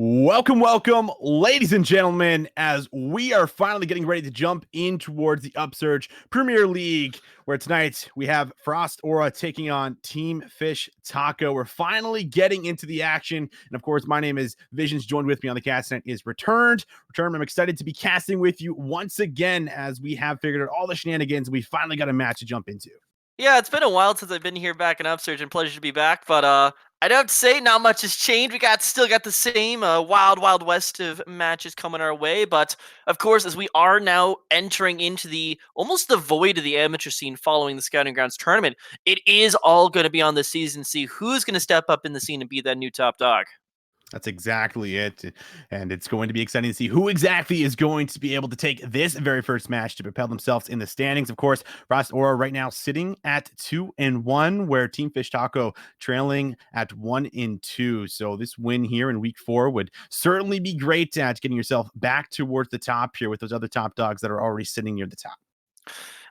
Welcome, ladies and gentlemen, as we are finally getting ready to jump in towards the Upsurge Premier League, where tonight we have Frost Aura taking on Team Fish Taco. We're finally getting into the action, and of course, my name is Visions. Joined with me on the cast tonight is Returned. I'm excited to be casting with you once again, as we have figured out all the shenanigans. We finally got a match to jump into. Yeah, it's been a while since I've been here back in Upsurge, and pleasure to be back. But I'd have to say not much has changed. We still got the same wild west of matches coming our way. But of course, as we are now entering into the almost the void of the amateur scene following the Scouting Grounds tournament, it is all going to be on the season. See who's going to step up in the scene and be that new top dog. That's exactly it. And it's going to be exciting to see who exactly is going to be able to take this very first match to propel themselves in the standings. Of course, Frost Aura right now sitting at 2-1, where Team Fish Taco trailing at 1-2. So this win here in week 4 would certainly be great at getting yourself back towards the top here with those other top dogs that are already sitting near the top.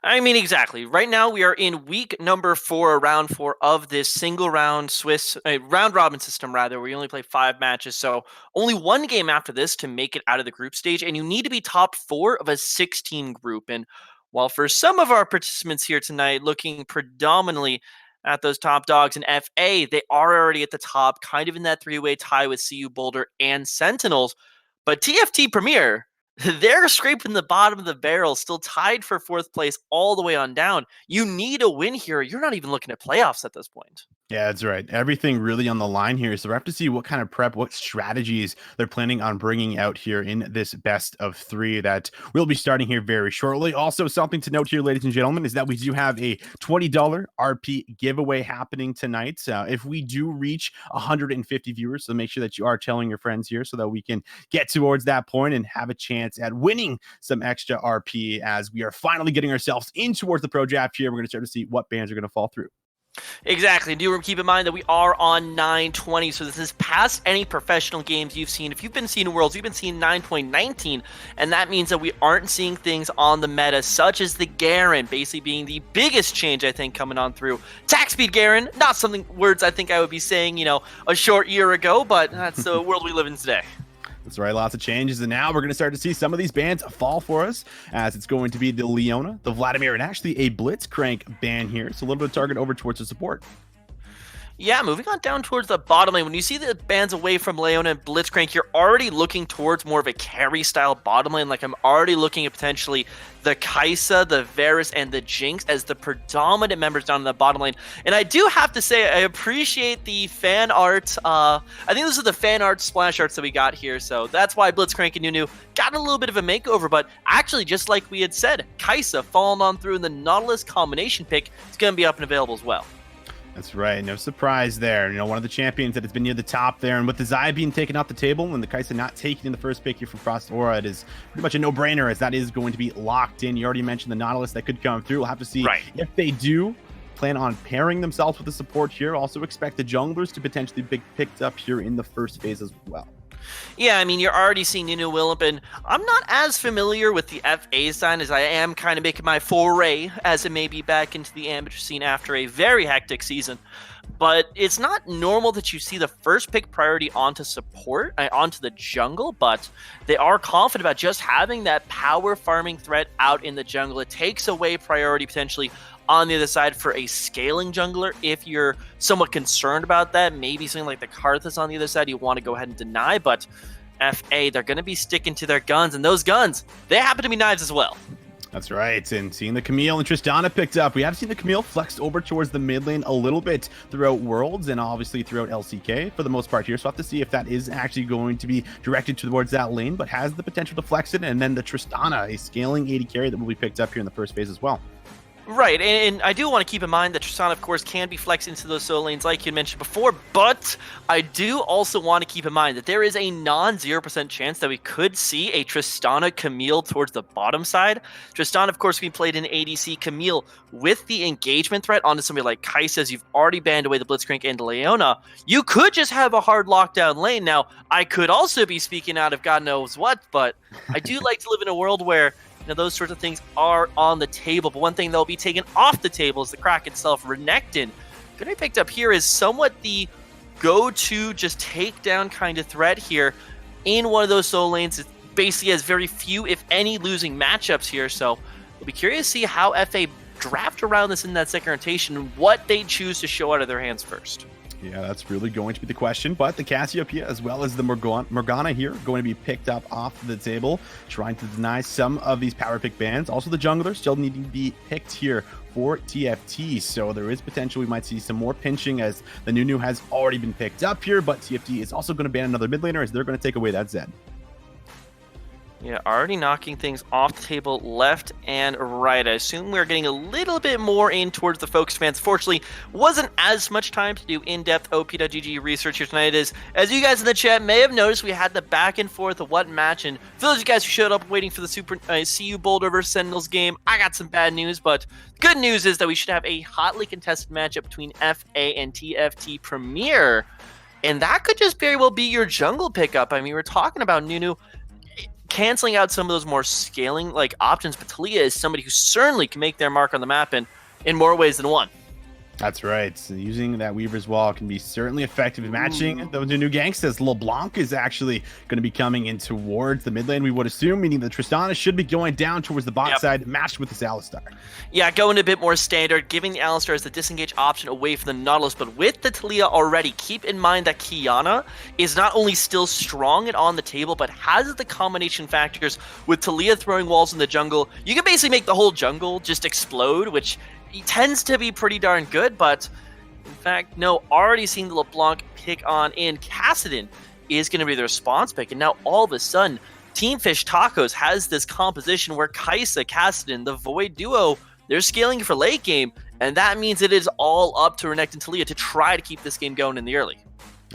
I mean, exactly. Right now, we are in week number 4, round 4 of this single round Swiss round robin system, rather, where you only play 5 matches. So only one game after this to make it out of the group stage, and you need to be top 4 of a 6-team group. And while for some of our participants here tonight, looking predominantly at those top dogs in FA, they are already at the top, kind of in that 3-way tie with CU Boulder and Sentinels. But TFT Premier, they're scraping the bottom of the barrel, still tied for 4th place all the way on down. You need a win here. You're not even looking at playoffs at this point. Yeah, that's right. Everything really on the line here. So we have to see what kind of prep, what strategies they're planning on bringing out here in this best of 3 that we'll be starting here very shortly. Also, something to note here, ladies and gentlemen, is that we do have a $20 RP giveaway happening tonight. If we do reach 150 viewers, so make sure that you are telling your friends here so that we can get towards that point and have a chance at winning some extra RP, as we are finally getting ourselves in towards the pro draft here. We're going to start to see what bands are going to fall through. Exactly. Do keep in mind that we are on 920, so this is past any professional games you've seen. If you've been seeing Worlds, you've been seeing 9.19, and that means that we aren't seeing things on the meta, such as the Garen, basically being the biggest change, I think, coming on through. Attack speed Garen, not something words I think I would be saying, a short year ago, but that's the world we live in today. That's right, lots of changes, and now we're going to start to see some of these bans fall for us, as it's going to be the Leona, the Vladimir, and actually a Blitzcrank ban here. So a little bit of target over towards the support. Yeah, moving on down towards the bottom lane. When you see the bans away from Leona and Blitzcrank, you're already looking towards more of a carry-style bottom lane. Like, I'm already looking at potentially the Kaisa, the Varus, and the Jinx as the predominant members down in the bottom lane. And I do have to say, I appreciate the fan art. I think those are the fan art splash arts that we got here. So that's why Blitzcrank and Nunu got a little bit of a makeover. But actually, just like we had said, Kaisa falling on through in the Nautilus combination pick is going to be up and available as well. That's right. No surprise there. One of the champions that has been near the top there. And with the Zaya being taken off the table and the Kaisa not taken in the first pick here from Frost Aura, it is pretty much a no-brainer, as that is going to be locked in. You already mentioned the Nautilus that could come through. We'll have to see if they do plan on pairing themselves with the support here. Also expect the junglers to potentially be picked up here in the first phase as well. Yeah, I mean, you're already seeing Nunu Willump, and I'm not as familiar with the FA side as I am kind of making my foray, as it may be, back into the amateur scene after a very hectic season. But it's not normal that you see the first pick priority onto support, onto the jungle, but they are confident about just having that power farming threat out in the jungle. It takes away priority potentially on the other side for a scaling jungler. If you're somewhat concerned about that, maybe something like the Karthus on the other side you want to go ahead and deny, but FA, they're going to be sticking to their guns, and those guns, they happen to be knives as well. That's right, and seeing the Camille and Tristana picked up. We have seen the Camille flexed over towards the mid lane a little bit throughout Worlds and obviously throughout LCK for the most part here. So we'll have to see if that is actually going to be directed towards that lane, but has the potential to flex it. And then the Tristana, a scaling 80 carry that will be picked up here in the first phase as well. Right, and I do want to keep in mind that Tristana, of course, can be flexed into those solo lanes like you mentioned before, but I do also want to keep in mind that there is a non-0% chance that we could see a Tristana Camille towards the bottom side. Tristana, of course, being played in ADC. Camille, with the engagement threat onto somebody like Kaisa, as you've already banned away the Blitzcrank and Leona, you could just have a hard lockdown lane. Now, I could also be speaking out of God knows what, but I do like to live in a world where those sorts of things are on the table. But one thing that'll be taken off the table is the crack itself. Renekton, going to be picked up here is somewhat the go-to just takedown kind of threat here. in one of those solo lanes. It basically has very few, if any, losing matchups here. So we'll be curious to see how FA draft around this in that second rotation and what they choose to show out of their hands first. Yeah, that's really going to be the question. But the Cassiopeia as well as the Morgana here going to be picked up off the table, trying to deny some of these power pick bans. Also, the jungler still needing to be picked here for TFT. So there is potential we might see some more pinching as the Nunu has already been picked up here. But TFT is also going to ban another mid laner as they're going to take away that Zed. Yeah, already knocking things off the table left and right. I assume we're getting a little bit more in towards the focus fans. Fortunately, wasn't as much time to do in-depth OP.GG research here tonight. As you guys in the chat may have noticed, we had the back and forth of what match. And for those of you guys who showed up waiting for the Super CU Boulder vs Sentinels game, I got some bad news. But good news is that we should have a hotly contested matchup between FA and TFT Premier. And that could just very well be your jungle pickup. I mean, we're talking about Nunu canceling out some of those more scaling like options, but Talia is somebody who certainly can make their mark on the map in more ways than one. That's right. So using that Weaver's Wall can be certainly effective in matching those new gangsters. LeBlanc is actually going to be coming in towards the mid lane, we would assume, meaning the Tristana should be going down towards the bot side, matched with this Alistar. Yeah, going a bit more standard, giving the Alistar as the disengage option away from the Nautilus, but with the Talia already, keep in mind that Kiana is not only still strong and on the table, but has the combination factors with Talia throwing walls in the jungle. You can basically make the whole jungle just explode, which he tends to be pretty darn good, but in fact, no, already seeing the LeBlanc pick on in. Kassadin is going to be the response pick, and now all of a sudden, Team Fish Tacos has this composition where Kai'Sa, Kassadin, the Void duo, they're scaling for late game, and that means it is all up to Renekton and Talia to try to keep this game going in the early.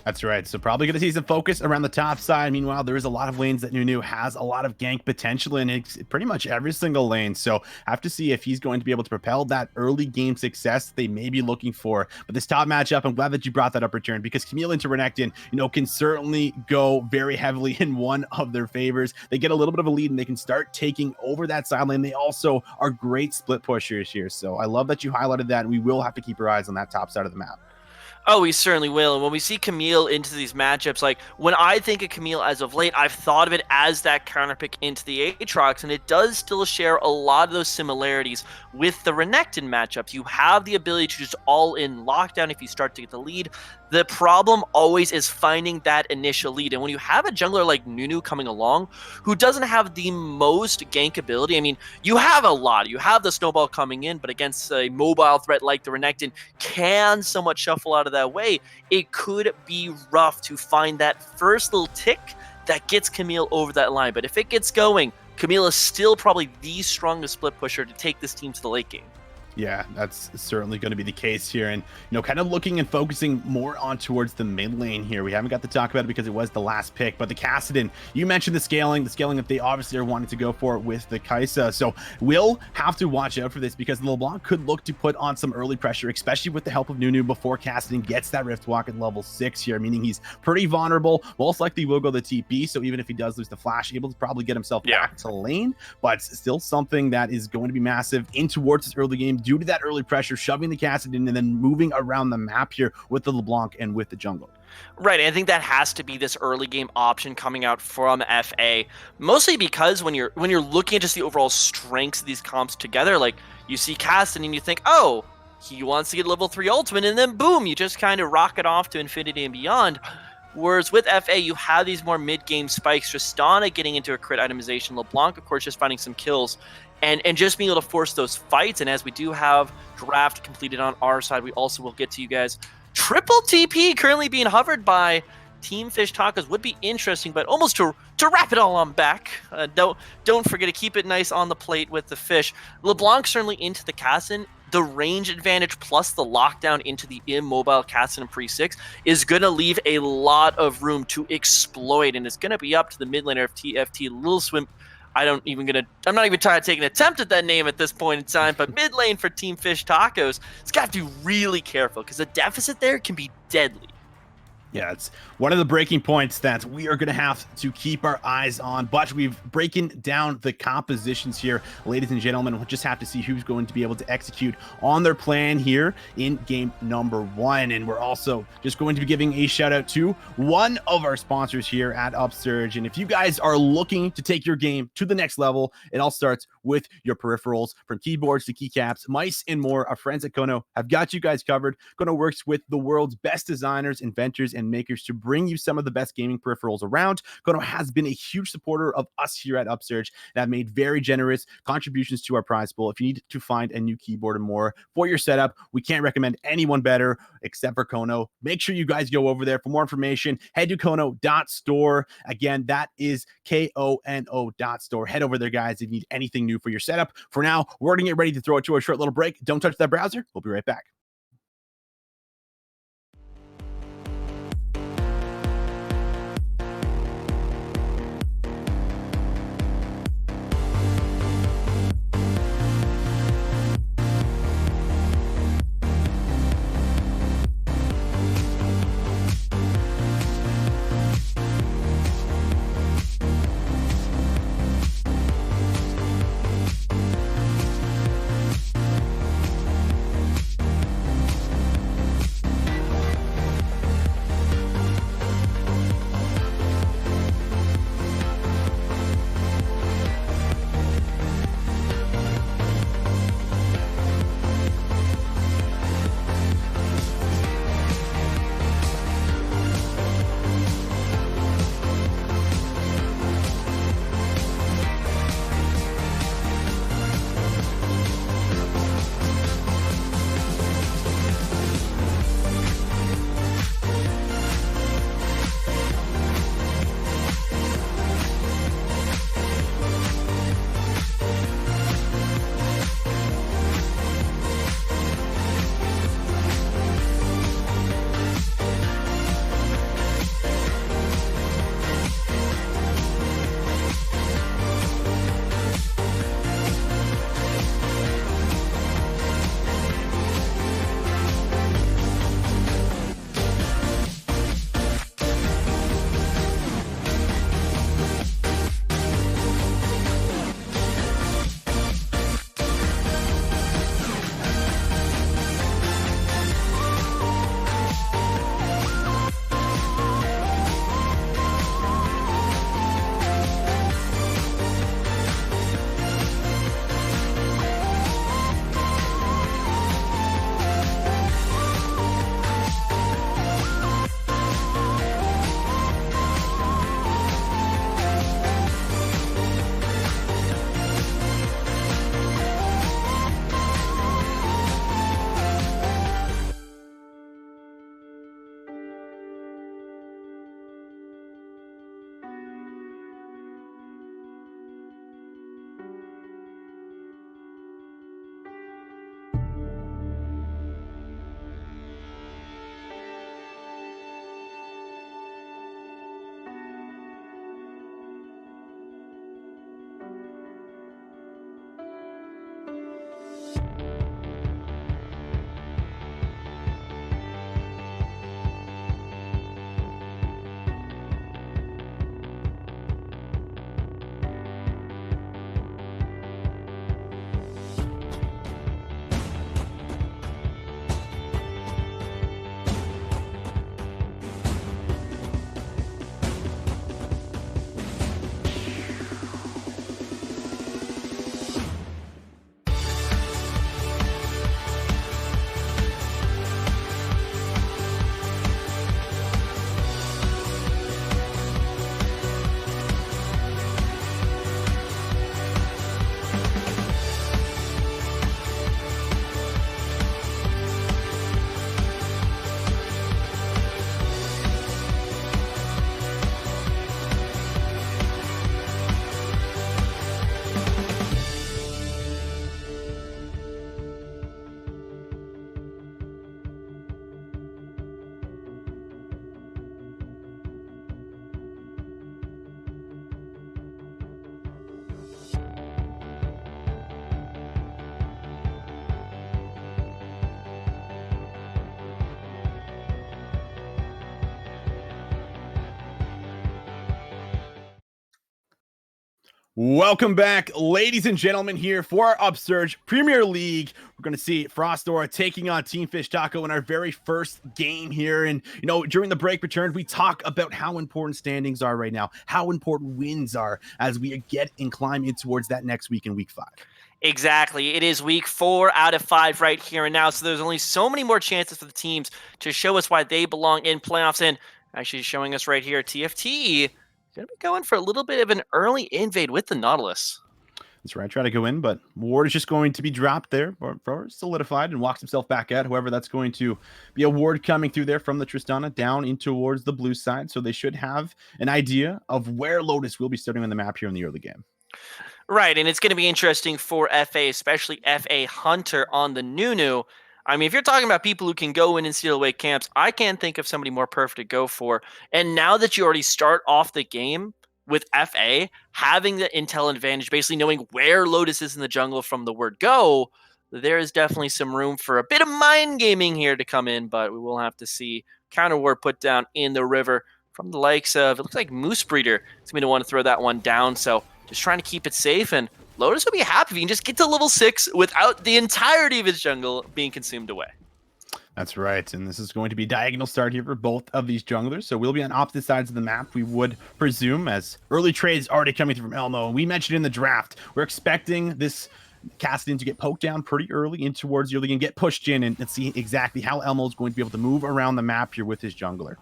That's right. So probably going to see some focus around the top side. Meanwhile, there is a lot of lanes that Nunu has a lot of gank potential in. It's pretty much every single lane. So have to see if he's going to be able to propel that early game success they may be looking for. But this top matchup, I'm glad that you brought that up, Return, because Camille into Renekton, can certainly go very heavily in one of their favors. They get a little bit of a lead and they can start taking over that side lane. They also are great split pushers here. So I love that you highlighted that, and we will have to keep our eyes on that top side of the map. Oh, we certainly will. And when we see Camille into these matchups, like when I think of Camille as of late, I've thought of it as that counter pick into the Aatrox, and it does still share a lot of those similarities with the Renekton matchups. You have the ability to just all in lockdown if you start to get the lead. The problem always is finding that initial lead. And when you have a jungler like Nunu coming along, who doesn't have the most gank ability, I mean, you have a lot. You have the snowball coming in, but against a mobile threat like the Renekton can somewhat shuffle out of that way. It could be rough to find that first little tick that gets Camille over that line. But if it gets going, Camille is still probably the strongest split pusher to take this team to the late game. Yeah, that's certainly going to be the case here. And, kind of looking and focusing more on towards the mid lane here. We haven't got to talk about it because it was the last pick, but the Kassadin, you mentioned the scaling that they obviously are wanting to go for with the Kai'Sa. So we'll have to watch out for this because LeBlanc could look to put on some early pressure, especially with the help of Nunu before Kassadin gets that Rift Walk at level 6 here, meaning he's pretty vulnerable. Most likely will go the TP. So even if he does lose the flash, able to probably get himself back to lane, but still something that is going to be massive in towards this early game due to that early pressure, shoving the Kassadin and then moving around the map here with the LeBlanc and with the jungle. Right, and I think that has to be this early game option coming out from FA, mostly because when you're looking at just the overall strengths of these comps together, like you see Kassadin and you think, oh, he wants to get level 3 ultimate, and then boom, you just kind of rocket off to infinity and beyond. Whereas with FA, you have these more mid-game spikes, Tristana getting into a crit itemization, LeBlanc, of course, just finding some kills, and just being able to force those fights. And as we do have draft completed on our side, we also will get to you guys. Triple TP currently being hovered by Team Fish Tacos would be interesting, but almost to wrap it all on back, don't forget to keep it nice on the plate with the fish. LeBlanc certainly into the Kassadin. The range advantage plus the lockdown into the immobile Kassadin pre-6 is going to leave a lot of room to exploit, and it's going to be up to the mid laner of TFT. Little Swim, I'm not even trying to take an attempt at that name at this point in time, but mid lane for Team Fish Tacos, it's got to be really careful because the deficit there can be deadly. Yeah, it's one of the breaking points that we are going to have to keep our eyes on. But we've breaking down the compositions here, ladies and gentlemen. We'll just have to see who's going to be able to execute on their plan here in game number 1. And we're also just going to be giving a shout out to one of our sponsors here at Upsurge. And if you guys are looking to take your game to the next level, it all starts with your peripherals, from keyboards to keycaps, mice, and more. Our friends at Kono have got you guys covered. Kono works with the world's best designers, inventors, and makers to bring you some of the best gaming peripherals around. Kono has been a huge supporter of us here at Upsurge and have made very generous contributions to our prize pool. If you need to find a new keyboard or more for your setup, we can't recommend anyone better except for Kono. Make sure you guys go over there for more information. Head to kono.store. Again, that is KONO.store. Head over there, guys, if you need anything new for your setup. For now, we're going to get ready to throw it to a short little break. Don't touch that browser. We'll be right back. Welcome back, ladies and gentlemen, here for our Upsurge Premier League. We're going to see Frostora taking on Team Fish Taco in our very first game here. And, during the break return, we talk about how important standings are right now, how important wins are as we get and climb in towards that next week in week 5. Exactly. It is week 4 out of 5 right here and now. So there's only so many more chances for the teams to show us why they belong in playoffs. And actually showing us right here, TFT going to be going for a little bit of an early invade with the Nautilus. That's right. Try to go in, but Ward is just going to be dropped there or solidified and walks himself back out. However, that's going to be a Ward coming through there from the Tristana down in towards the blue side. So they should have an idea of where Lotus will be starting on the map here in the early game. Right, and it's going to be interesting for FA, especially FA Hunter on the Nunu. I mean, if you're talking about people who can go in and steal away camps, I can't think of somebody more perfect to go for. And now that you already start off the game with FA, having the intel advantage, basically knowing where Lotus is in the jungle from the word go, there is definitely some room for a bit of mind gaming here to come in, but we will have to see counter ward put down in the river from the likes of, it looks like Moose Breeder is going to want to throw that one down, so just trying to keep it safe, and Lotus will be happy if he can just get to level 6 without the entirety of his jungle being consumed away. That's right, and this is going to be diagonal start here for both of these junglers, so we'll be on opposite sides of the map, we would presume, as early trades already coming through from Elmo. And we mentioned in the draft, we're expecting this Cassidin to get poked down pretty early in towards the early game, get pushed in, and see exactly how Elmo is going to be able to move around the map here with his jungler.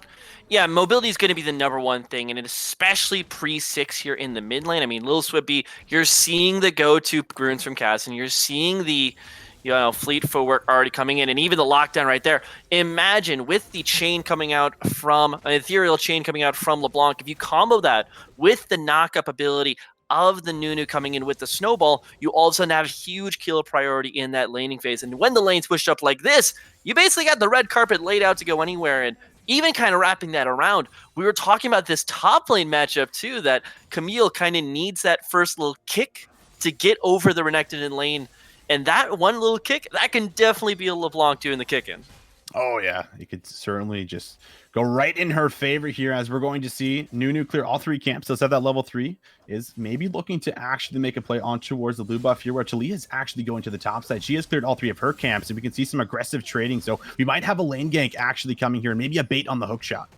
Yeah, mobility is going to be the number one thing, and especially pre-6 here in the mid lane. I mean, Lil Swippy, you're seeing the go-to runes from Cassidin, you're seeing the fleet footwork already coming in, and even the lockdown right there. Imagine with the chain coming out from, an ethereal chain coming out from LeBlanc, if you combo that with the knock-up ability of the Nunu coming in with the snowball, you all of a sudden have a huge kill priority in that laning phase. And when the lane's pushed up like this, you basically got the red carpet laid out to go anywhere. And even kind of wrapping that around, we were talking about this top lane matchup too, that Camille kind of needs that first little kick to get over the Renekton in lane. And that one little kick, that can definitely be a LeBlanc doing the kick in. Oh yeah, you could certainly just go right in her favor here, as we're going to see Nunu clear all 3 camps. Does have that level 3, is maybe looking to actually make a play on towards the blue buff here, where Talia is actually going to the top side. She has cleared all 3 of her camps, and we can see some aggressive trading. So we might have a lane gank actually coming here, and maybe a bait on the hook shot.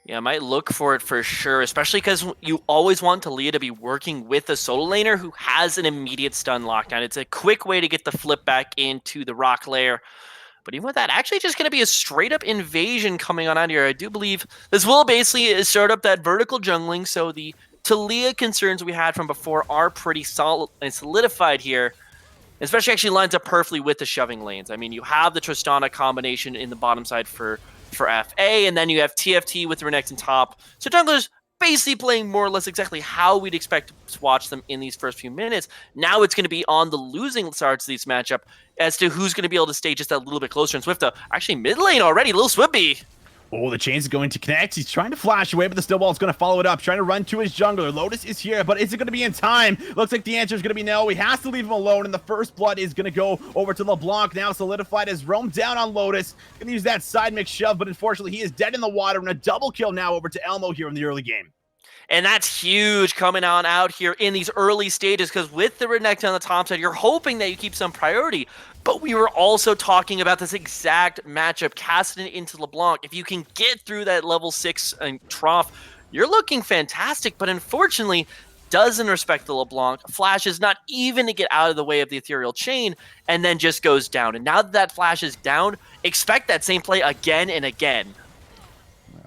Yeah, I might look for it for sure, especially because you always want Talia to be working with a solo laner who has an immediate stun lockdown. It's a quick way to get the flip back into the rock layer. But even with that, actually just going to be a straight-up invasion coming on out here. I do believe this will basically start up that vertical jungling, so the Talia concerns we had from before are pretty solid and solidified here. Especially actually lines up perfectly with the shoving lanes. I mean, you have the Tristana combination in the bottom side for FA, and then you have TFT with Renekton top. So junglers basically playing more or less exactly how we'd expect to watch them in these first few minutes. Now it's going to be on the losing starts of this matchup as to who's going to be able to stay just that little bit closer. And Swifta, actually mid lane already, Lil Swippy. Oh, the chain's going to connect. He's trying to flash away, but the snowball is going to follow it up, trying to run to his jungler. Lotus is here, but is it going to be in time? Looks like the answer is going to be no. He has to leave him alone, and the first blood is going to go over to LeBlanc, now solidified as roam down on Lotus. Going to use that side mix shove, but unfortunately he is dead in the water, and a double kill now over to Elmo here in the early game. And that's huge coming on out here in these early stages, because with the Renekton on the top side, you're hoping that you keep some priority. But we were also talking about this exact matchup, casting it into LeBlanc. If you can get through that level 6 trough, you're looking fantastic. But unfortunately, doesn't respect the LeBlanc, flashes not even to get out of the way of the ethereal chain, and then just goes down. And now that that flash is down, expect that same play again and again.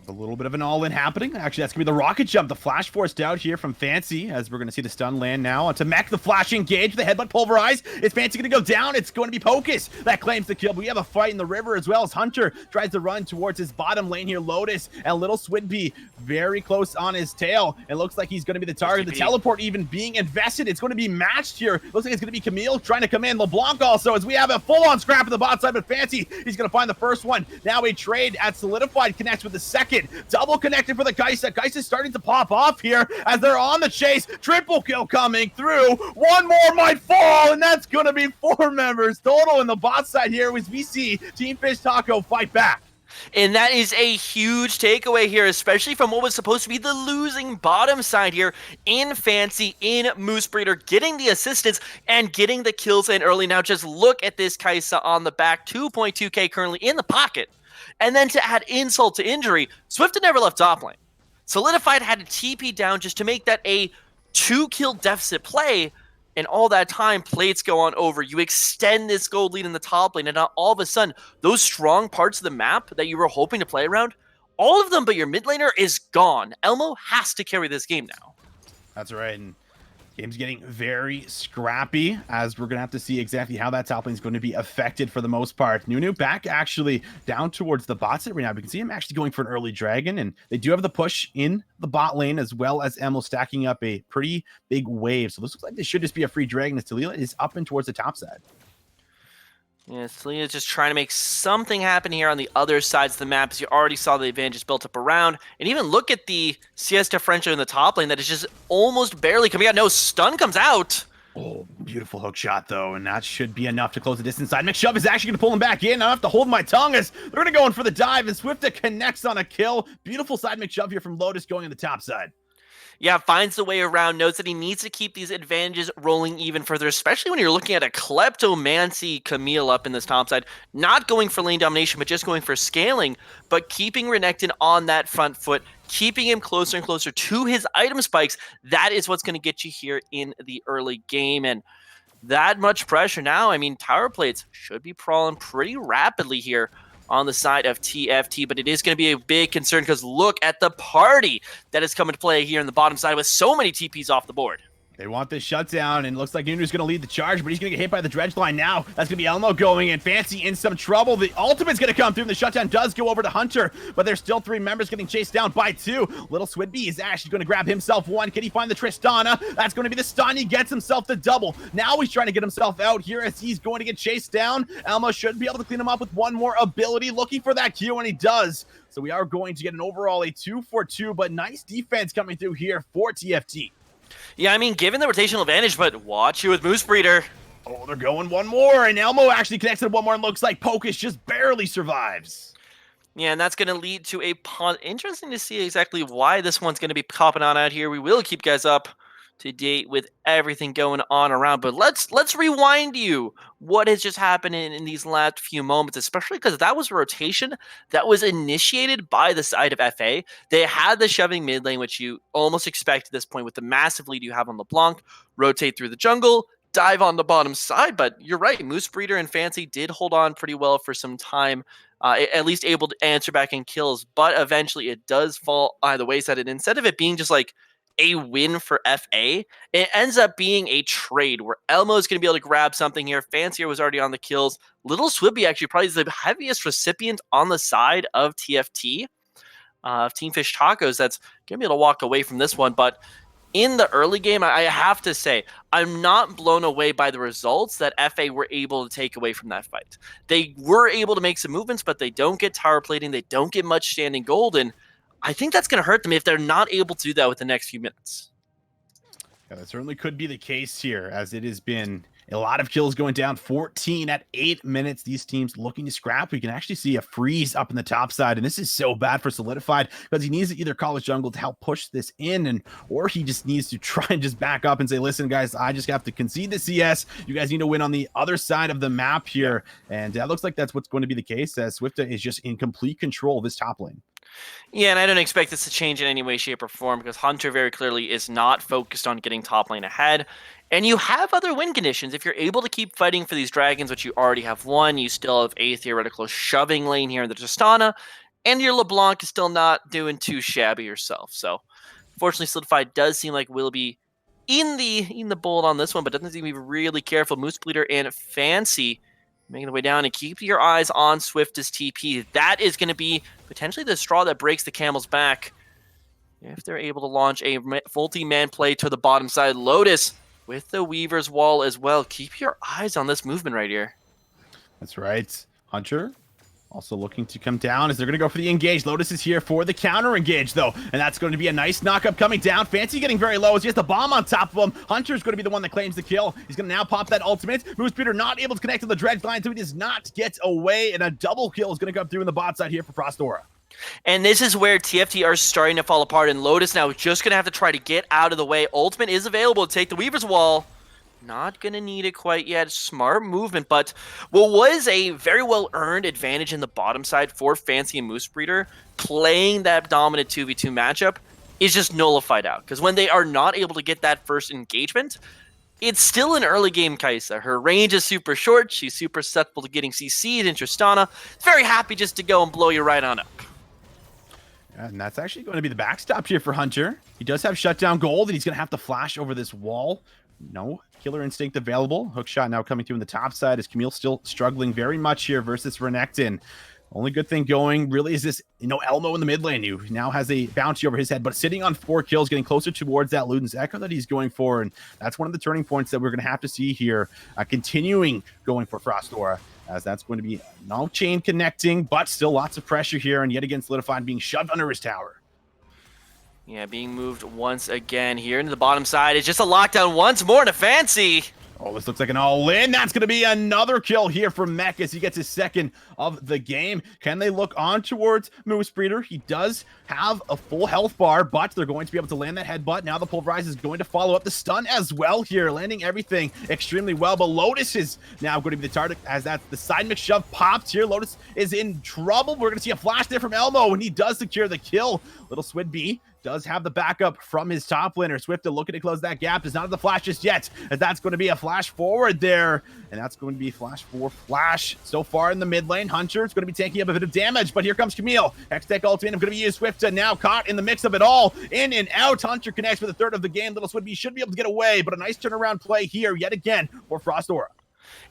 A little bit of an all-in happening. Actually, that's going to be the rocket jump. The flash forced out here from Fancy, as we're going to see the stun land now onto Mech. The flash engage, the headbutt pulverize. Is Fancy going to go down? It's going to be Pocus that claims the kill. But we have a fight in the river as well, as Hunter tries to run towards his bottom lane here. Lotus and Little Swidby very close on his tail. It looks like he's going to be the target. The teleport even being invested. It's going to be matched here. Looks like it's going to be Camille trying to come in. LeBlanc also, as we have a full-on scrap at the bot side, but Fancy, he's going to find the first one. Now a trade at Solidified connects with the second. Double connected for the Geist. Geist is starting to pop off here as they're on the chase. Triple kill coming through. One more might fall, and that's going to be 4 members total in the bot side here as we see Team Fish Taco fight back. And that is a huge takeaway here, especially from what was supposed to be the losing bottom side here in Fancy, in Moose Breeder, getting the assistance and getting the kills in early. Now just look at this Kaisa on the back, 2.2k currently in the pocket. And then to add insult to injury, Swift had never left top lane. Solidified had to TP down just to make that a 2-kill deficit play, and all that time, plates go on over. You extend this gold lead in the top lane, and now all of a sudden, those strong parts of the map that you were hoping to play around, all of them but your mid laner is gone. Elmo has to carry this game now. That's right, and game's getting very scrappy, as we're going to have to see exactly how that top lane is going to be affected for the most part. Nunu back actually down towards the bot side right now. We can see him actually going for an early dragon, and they do have the push in the bot lane, as well as Emil stacking up a pretty big wave. So this looks like this should just be a free dragon as Taliyah is up and towards the top side. Yeah, Taliyah is just trying to make something happen here on the other sides of the map, as you already saw the advantage built up around. And even look at the CS differential in the top lane that is just almost barely coming out. No, stun comes out. Oh, beautiful hook shot, though, and that should be enough to close the distance side. McShove is actually going to pull him back in. I have to hold my tongue as they're going to go in for the dive, and Swifta connects on a kill. Beautiful side McShove here from Lotus going on the top side. Yeah, finds the way around, knows that he needs to keep these advantages rolling even further, especially when you're looking at a Kleptomancy Camille up in this top side, not going for lane domination, but just going for scaling, but keeping Renekton on that front foot, keeping him closer and closer to his item spikes. That is what's going to get you here in the early game, and that much pressure now, I mean, tower plates should be crawling pretty rapidly here on the side of TFT, but it is going to be a big concern because look at the party that is coming to play here in the bottom side with so many TPs off the board. They want this shutdown, and it looks like Nunu's going to lead the charge, but he's going to get hit by the dredge line now. That's going to be Elmo going in. Fancy in some trouble. The ultimate's going to come through, and the shutdown does go over to Hunter, but there's still 3 members getting chased down by 2. Little Swidby is actually going to grab himself 1. Can he find the Tristana? That's going to be the stun. He gets himself the double. Now he's trying to get himself out here as he's going to get chased down. Elmo should be able to clean him up with 1 more ability, looking for that Q, and he does. So we are going to get an overall a 2-for-2, but nice defense coming through here for TFT. Yeah, I mean, given the rotational advantage, but watch you with Moose Breeder. Oh, they're going 1 more, and Elmo actually connects to 1 more, and looks like Pocus just barely survives. Yeah, and that's going to lead to a interesting to see exactly why this one's going to be popping on out here. We will keep guys up to date with everything going on around, but let's rewind you what has just happened in these last few moments, especially because that was a rotation that was initiated by the side of FA. They had the shoving mid lane, which you almost expect at this point with the massive lead you have on LeBlanc, rotate through the jungle, dive on the bottom side, but you're right, Moose Breeder and Fancy did hold on pretty well for some time, at least able to answer back in kills, but eventually it does fall by the wayside, and instead of it being just like a win for FA, it ends up being a trade where Elmo is going to be able to grab something here. Fancier was already on the kills. Little Swibby actually probably is the heaviest recipient on the side of TFT, of Team Fish Tacos, that's going to be able to walk away from this one. But in the early game, I have to say, I'm not blown away by the results that FA were able to take away from that fight. They were able to make some movements, but they don't get tower plating. They don't get much standing gold, and I think that's going to hurt them if they're not able to do that with the next few minutes. Yeah, that certainly could be the case here, as it has been a lot of kills going down. 14 at 8 minutes. These teams looking to scrap. We can actually see a freeze up in the top side, and this is so bad for Solidified because he needs to either call his jungle to help push this in, or he just needs to try and just back up and say, listen, guys, I just have to concede the CS. You guys need to win on the other side of the map here, and that looks like that's what's going to be the case, as Swifta is just in complete control of this top lane. Yeah, and I don't expect this to change in any way, shape, or form because Hunter very clearly is not focused on getting top lane ahead. And you have other win conditions. If you're able to keep fighting for these dragons, which you already have won, you still have a theoretical shoving lane here in the Tristana, and your LeBlanc is still not doing too shabby yourself. So, fortunately, Solidified does seem like will be in the bold on this one, but doesn't seem to be really careful. Moose Bleeder and Fancy making their way down, and keep your eyes on Swift's TP. That is going to be potentially the straw that breaks the camel's back if they're able to launch a multi-man play to the bottom side. Lotus with the Weaver's Wall as well. Keep your eyes on this movement right here. That's right. Hunter Also looking to come down as they're going to go for the engage. Lotus is here for the counter engage, though. And that's going to be a nice knock-up coming down. Fancy getting very low as he has the bomb on top of him. Hunter's going to be the one that claims the kill. He's going to now pop that ultimate. Moose Peter not able to connect to the dredge line, so he does not get away. And a double kill is going to come through in the bot side here for Frostora. And this is where TFT are starting to fall apart, and Lotus now is just going to have to try to get out of the way. Ultimate is available to take the Weaver's Wall. Not going to need it quite yet. Smart movement, but what was a very well-earned advantage in the bottom side for Fancy and Moose Breeder, playing that dominant 2v2 matchup, is just nullified out. Because when they are not able to get that first engagement, it's still an early game Kai'Sa. Her range is super short. She's super susceptible to getting CC'd, and Tristana is very happy just to go and blow you right on up. And that's actually going to be the backstop here for Hunter. He does have shutdown gold, and he's going to have to flash over this wall. No Killer Instinct available. Hookshot now coming through in the top side as Camille still struggling very much here versus Renekton. Only good thing going really is this, Elmo in the mid lane who now has a bounty over his head, but sitting on 4 kills, getting closer towards that Luden's Echo that he's going for. And that's one of the turning points that we're going to have to see here, continuing going for Frostora, as that's going to be no chain connecting, but still lots of pressure here. And yet again, Solidified being shoved under his tower. Yeah, being moved once again here into the bottom side. It's just a lockdown once more to Fancy. Oh, this looks like an all-in. That's going to be another kill here from Mech as he gets his second of the game. Can they look on towards Moose Breeder? He does have a full health bar, but they're going to be able to land that headbutt. Now the Pulverize is going to follow up the stun as well here, landing everything extremely well. But Lotus is now going to be the target as that's the side mix shove popped here. Lotus is in trouble. We're going to see a flash there from Elmo, and he does secure the kill. Little Swid B does have the backup from his top laner. Swifta looking to close that gap. Does not have the flash just yet, as that's going to be a flash forward there. And that's going to be flash for flash. So far in the mid lane, Hunter is going to be taking up a bit of damage, but here comes Camille. Hextech ultimate going to be used. Swifta now caught in the mix of it all. In and out. Hunter connects for the third of the game. Little Swidby should be able to get away, but a nice turnaround play here yet again for Frostora.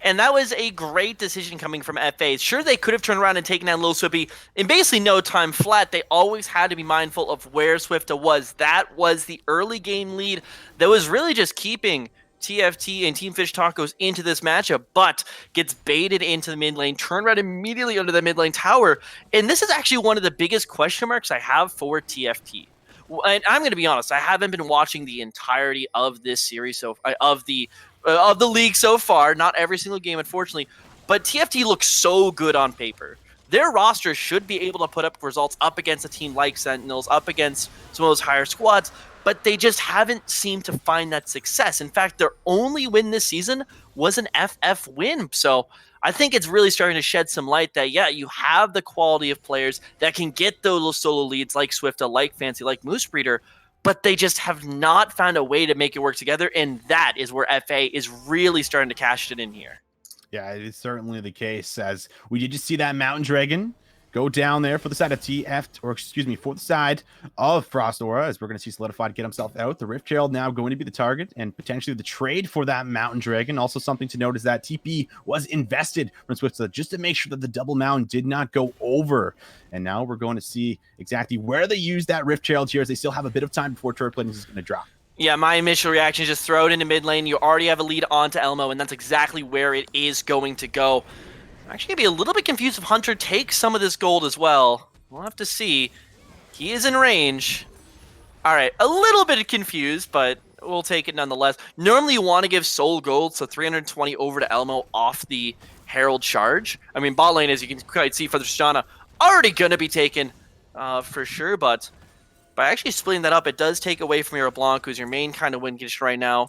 And that was a great decision coming from FA. Sure, they could have turned around and taken down Lil Swippy in basically no time flat. They always had to be mindful of where Swifta was. That was the early game lead that was really just keeping TFT and Team Fish Tacos into this matchup, but gets baited into the mid lane, turned around immediately under the mid lane tower. And this is actually one of the biggest question marks I have for TFT. And I'm going to be honest, I haven't been watching the entirety of this series, of the league so far. Not every single game, unfortunately, but TFT looks so good on paper. Their roster should be able to put up results up against a team like Sentinels, up against some of those higher squads, but they just haven't seemed to find that success. In fact, their only win this season was an FF win. So I think it's really starting to shed some light that, yeah, you have the quality of players that can get those solo leads like Swifta, like Fancy, like Moose Breeder, but they just have not found a way to make it work together, and that is where FA is really starting to cash it in here. Yeah, it is certainly the case, as we did just see that Mountain Dragon go down there for the side of for the side of Frostora, as we're going to see Solidified get himself out. The Rift Herald now going to be the target and potentially the trade for that Mountain Dragon. Also something to note is that TP was invested from Swifta just to make sure that the double Mountain did not go over. And now we're going to see exactly where they use that Rift Herald here, as they still have a bit of time before turret plating is going to drop. Yeah, my initial reaction is just throw it into mid lane. You already have a lead onto Elmo, and that's exactly where it is going to go. I'm actually going to be a little bit confused if Hunter takes some of this gold as well. We'll have to see. He is in range. All right, a little bit confused, but we'll take it nonetheless. Normally, you want to give soul gold, so 320 over to Elmo off the Herald charge. I mean, bot lane, as you can quite see for the Tristana, already going to be taken for sure, but by actually splitting that up, it does take away from your LeBlanc, who's your main kind of win condition right now.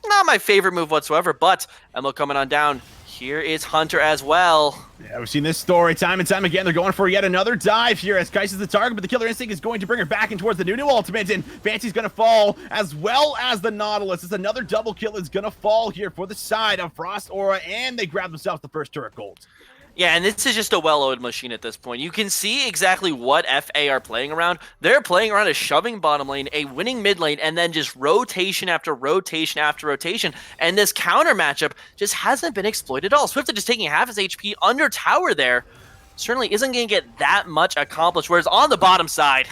Not my favorite move whatsoever, but Elmo coming on down. Here is Hunter as well. Yeah, we've seen this story time and time again. They're going for yet another dive here as Kai'Sa's the target, but the Killer Instinct is going to bring her back in towards the new ultimate, and Fancy's going to fall as well as the Nautilus. It's another double kill is going to fall here for the side of Frostora, and they grab themselves the first turret gold. Yeah, and this is just a well-oiled machine at this point. You can see exactly what FA are playing around. They're playing around a shoving bottom lane, a winning mid lane, and then just rotation after rotation after rotation. And this counter matchup just hasn't been exploited at all. Swifta just taking half his HP under tower there certainly isn't going to get that much accomplished, whereas on the bottom side,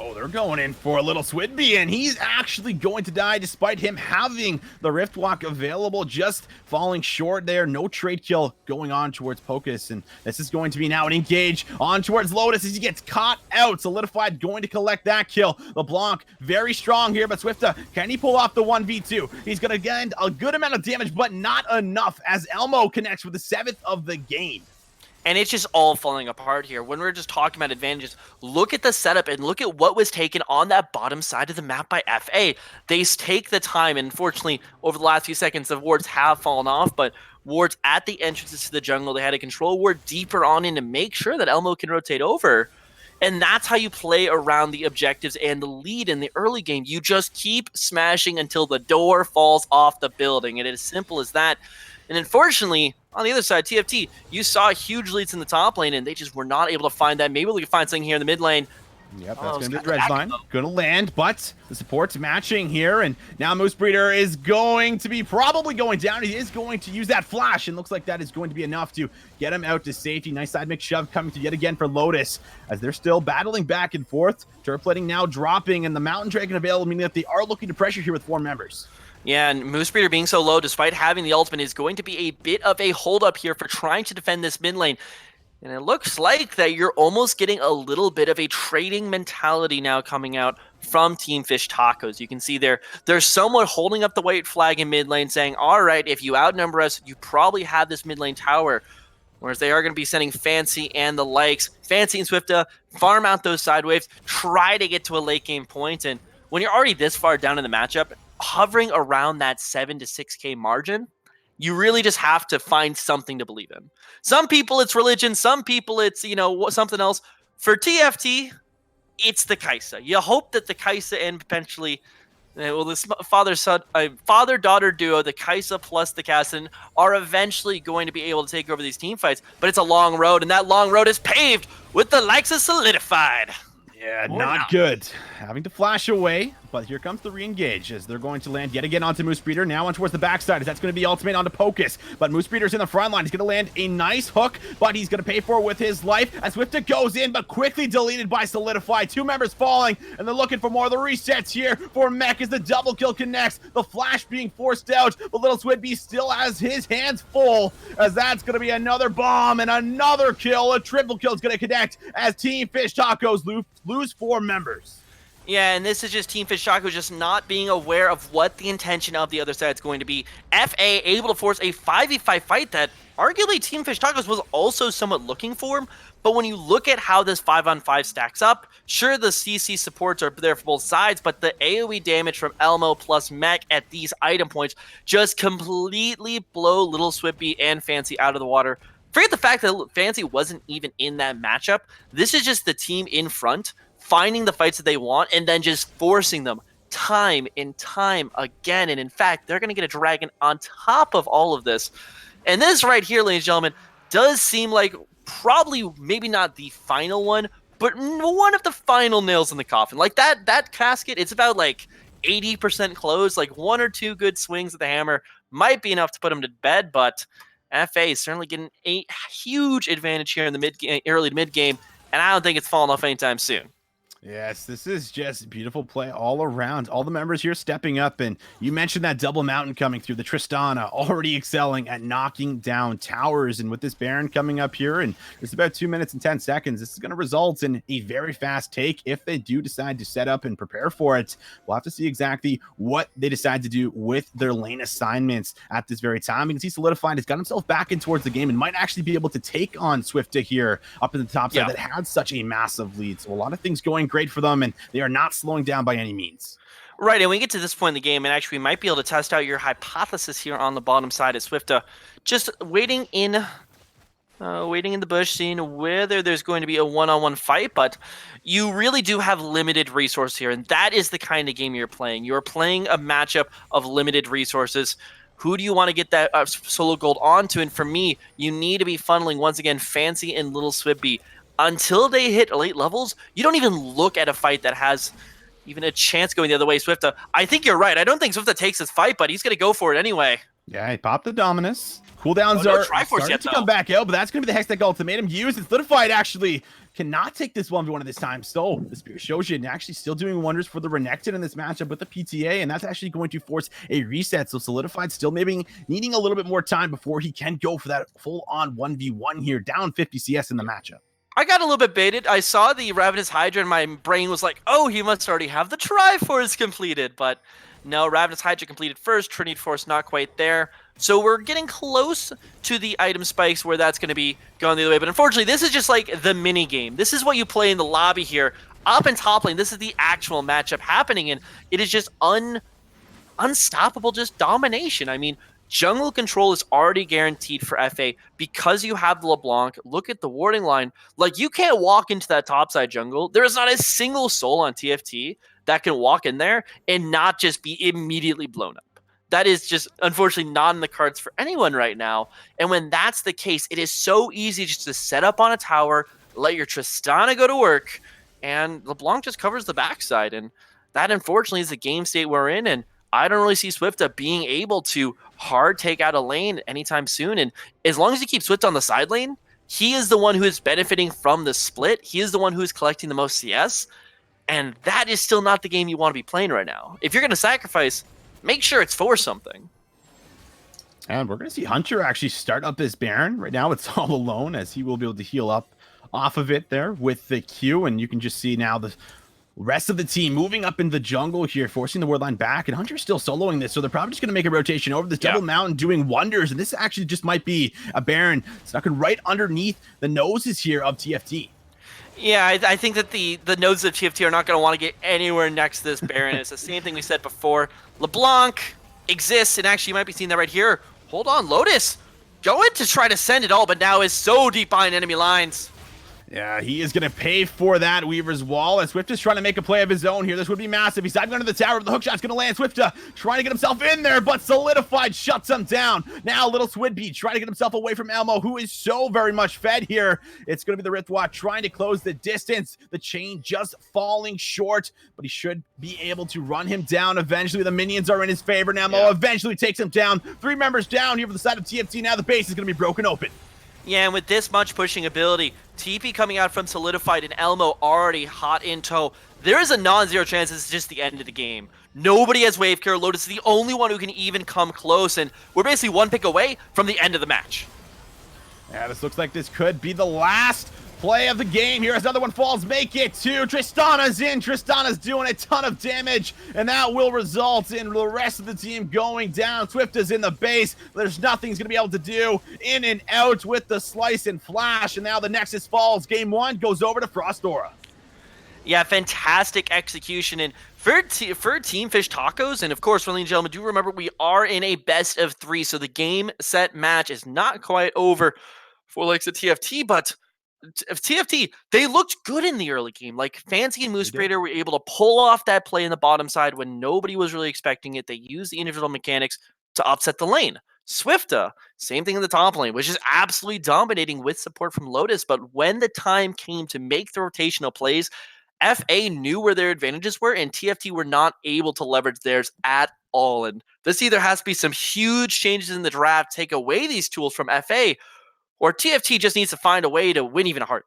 Oh, they're going in for a little Swidby, and he's actually going to die despite him having the Rift Walk available, just falling short there. No trade kill going on towards Pocus, and this is going to be now an engage on towards Lotus as he gets caught out. Solidified going to collect that kill. LeBlanc very strong here, but Swifta, can he pull off the 1v2? He's going to get a good amount of damage, but not enough as Elmo connects with the 7th of the game. And it's just all falling apart here. When we're just talking about advantages, look at the setup and look at what was taken on that bottom side of the map by FA. They take the time, and unfortunately, over the last few seconds, the wards have fallen off, but wards at the entrances to the jungle, they had to control ward deeper on in to make sure that Elmo can rotate over. And that's how you play around the objectives and the lead in the early game. You just keep smashing until the door falls off the building. And it's as simple as that. And unfortunately, on the other side, TFT, you saw huge leads in the top lane, and they just were not able to find that. Maybe we can find something here in the mid lane. Yep, that's going to be the dredge line. Going to land, but the support's matching here, and now Moose Breeder is going to be probably going down. He is going to use that flash, and looks like that is going to be enough to get him out to safety. Nice side mix shove coming to yet again for Lotus, as they're still battling back and forth. Turf plating now dropping, and the Mountain Dragon available, meaning that they are looking to pressure here with 4 members. Yeah, and Moose Breeder being so low, despite having the ultimate, is going to be a bit of a holdup here for trying to defend this mid lane. And it looks like that you're almost getting a little bit of a trading mentality now coming out from Team Fish Tacos. You can see there's someone holding up the white flag in mid lane saying, all right, if you outnumber us, you probably have this mid lane tower. Whereas they are going to be sending Fancy and the likes. Fancy and Swifta farm out those side waves, try to get to a late game point. And when you're already this far down in the matchup, hovering around that 7 to 6K margin, you really just have to find something to believe in. Some people it's religion, some people it's, something else. For TFT, it's the Kaisa. You hope that the Kaisa and potentially, this father-daughter duo, the Kaisa plus the Kassadin, are eventually going to be able to take over these team fights. But it's a long road, and that long road is paved with the likes of Solidified. Yeah, not good. Having to flash away, but here comes the re-engage as they're going to land yet again onto Moose Breeder. Now on towards the backside as that's going to be ultimate onto Pocus. But Moose Breeder's in the front line. He's going to land a nice hook, but he's going to pay for it with his life as Swifta goes in, but quickly deleted by Solidify. 2 members falling, and they're looking for more of the resets here for Mech as the double kill connects. The flash being forced out, but little Swidby still has his hands full as that's going to be another bomb and another kill. A triple kill is going to connect as Team Fish Tacos lose 4 members. Yeah, and this is just Team Fish Tacos just not being aware of what the intention of the other side is going to be. FA able to force a 5v5 fight that arguably Team Fish Tacos was also somewhat looking for. But when you look at how this 5-on-5 stacks up, sure, the CC supports are there for both sides, but the AoE damage from Elmo plus Mech at these item points just completely blow Little Swippy and Fancy out of the water. Forget the fact that Fancy wasn't even in that matchup. This is just the team in front finding the fights that they want and then just forcing them time and time again. And in fact, they're going to get a dragon on top of all of this. And this right here, ladies and gentlemen, does seem like probably maybe not the final one, but one of the final nails in the coffin. Like that casket, it's about like 80% closed. Like 1 or 2 good swings of the hammer might be enough to put them to bed, but FA is certainly getting a huge advantage here in the early to mid game, and I don't think it's falling off anytime soon. Yes, this is just beautiful play all around. All the members here stepping up, and you mentioned that double mountain coming through. The Tristana already excelling at knocking down towers, and with this Baron coming up here, and it's about 2 minutes and 10 seconds, this is going to result in a very fast take if they do decide to set up and prepare for it. We'll have to see exactly what they decide to do with their lane assignments at this very time. You can see Solidified has got himself back in towards the game and might actually be able to take on Swifta here up in the top side that had such a massive lead. So a lot of things going great for them, and they are not slowing down by any means. Right, and we get to this point in the game, and actually we might be able to test out your hypothesis here on the bottom side as Swifta just waiting in the bush, seeing whether there's going to be a one-on-one fight, but you really do have limited resource here, and that is the kind of game you're playing. You're playing a matchup of limited resources. Who do you want to get that solo gold onto? And for me, you need to be funneling, once again, Fancy and Little Swibby. Until they hit late levels, you don't even look at a fight that has even a chance going the other way. Swifta, I think you're right. I don't think Swifta takes this fight, but he's going to go for it anyway. Yeah, he popped the Dominus. Cooldowns are starting to come back out, but that's going to be the Hextech ultimatum used. And Solidified actually cannot take this 1v1 at this time. So the Spirit shows you and actually still doing wonders for the Renekton in this matchup with the PTA, and that's actually going to force a reset. So Solidified still maybe needing a little bit more time before he can go for that full-on 1v1 here, down 50 CS in the matchup. I got a little bit baited. I saw the Ravenous Hydra and my brain was like, oh, he must already have the Triforce completed. But no, Ravenous Hydra completed first, Trinity Force not quite there. So we're getting close to the item spikes where that's going to be going the other way. But unfortunately, this is just like the mini game. This is what you play in the lobby here. Up and top lane, this is the actual matchup happening. And it is just unstoppable, just domination. I mean, jungle control is already guaranteed for FA because you have the LeBlanc. Look at the warding line. Like, you can't walk into that topside jungle. There is not a single soul on TFT that can walk in there and not just be immediately blown up. That is just, unfortunately, not in the cards for anyone right now. And when that's the case, it is so easy just to set up on a tower, let your Tristana go to work, and LeBlanc just covers the backside. And that, unfortunately, is the game state we're in. And I don't really see Swifta being able to hard take out a lane anytime soon. And as long as you keep Swift on the side lane, he is the one who is benefiting from the split. He is the one who is collecting the most CS. And that is still not the game you want to be playing right now. If you're going to sacrifice, make sure it's for something. And we're going to see Hunter actually start up this Baron. Right now it's all alone, as he will be able to heal up off of it there with the Q. And you can just see now the rest of the team moving up in the jungle here, forcing the ward line back, and Hunter's still soloing this, so they're probably just going to make a rotation over this double mountain, doing wonders, and this actually just might be a Baron stuck right underneath the noses here of TFT. Yeah, I think that the nodes of TFT are not going to want to get anywhere next to this Baron. It's the same thing we said before. LeBlanc exists, and actually you might be seeing that right here. Hold on, Lotus going to try to send it all, but now is so deep behind enemy lines. Yeah, he is going to pay for that Weaver's Wall, and Swift is trying to make a play of his own here. This would be massive. He's diving under the tower, but the hookshot's going to land. Swifta trying to get himself in there, but Solidified shuts him down. Now little Swidbeat trying to get himself away from Elmo, who is so very much fed here. It's going to be the Rithwat trying to close the distance. The chain just falling short, but he should be able to run him down eventually. The minions are in his favor now. Mo eventually takes him down. 3 members down here for the side of TFT. Now the base is going to be broken open. Yeah, and with this much pushing ability, TP coming out from Solidified and Elmo already hot in tow, there is a non-zero chance this is just the end of the game. Nobody has wave care. Lotus is the only one who can even come close, and we're basically one pick away from the end of the match. Yeah, this looks like this could be the last play of the game here as another one falls. Make it 2. Tristana's in. Tristana's doing a ton of damage, and that will result in the rest of the team going down. Swift is in the base. There's nothing he's going to be able to do. In and out with the slice and flash, and now the Nexus falls. Game 1 goes over to Frostora. Yeah, fantastic execution. And for Team Fish Tacos, and of course, ladies and gentlemen, do remember we are in a best of 3, so the game set match is not quite over for likes of TFT, but TFT, they looked good in the early game. Like, Fancy and Moose Raider were able to pull off that play in the bottom side when nobody was really expecting it. They used the individual mechanics to upset the lane. Swifta, same thing in the top lane, which is absolutely dominating with support from Lotus. But when the time came to make the rotational plays, FA knew where their advantages were, and TFT were not able to leverage theirs at all. And this either has to be some huge changes in the draft, take away these tools from FA, or TFT just needs to find a way to win even harder.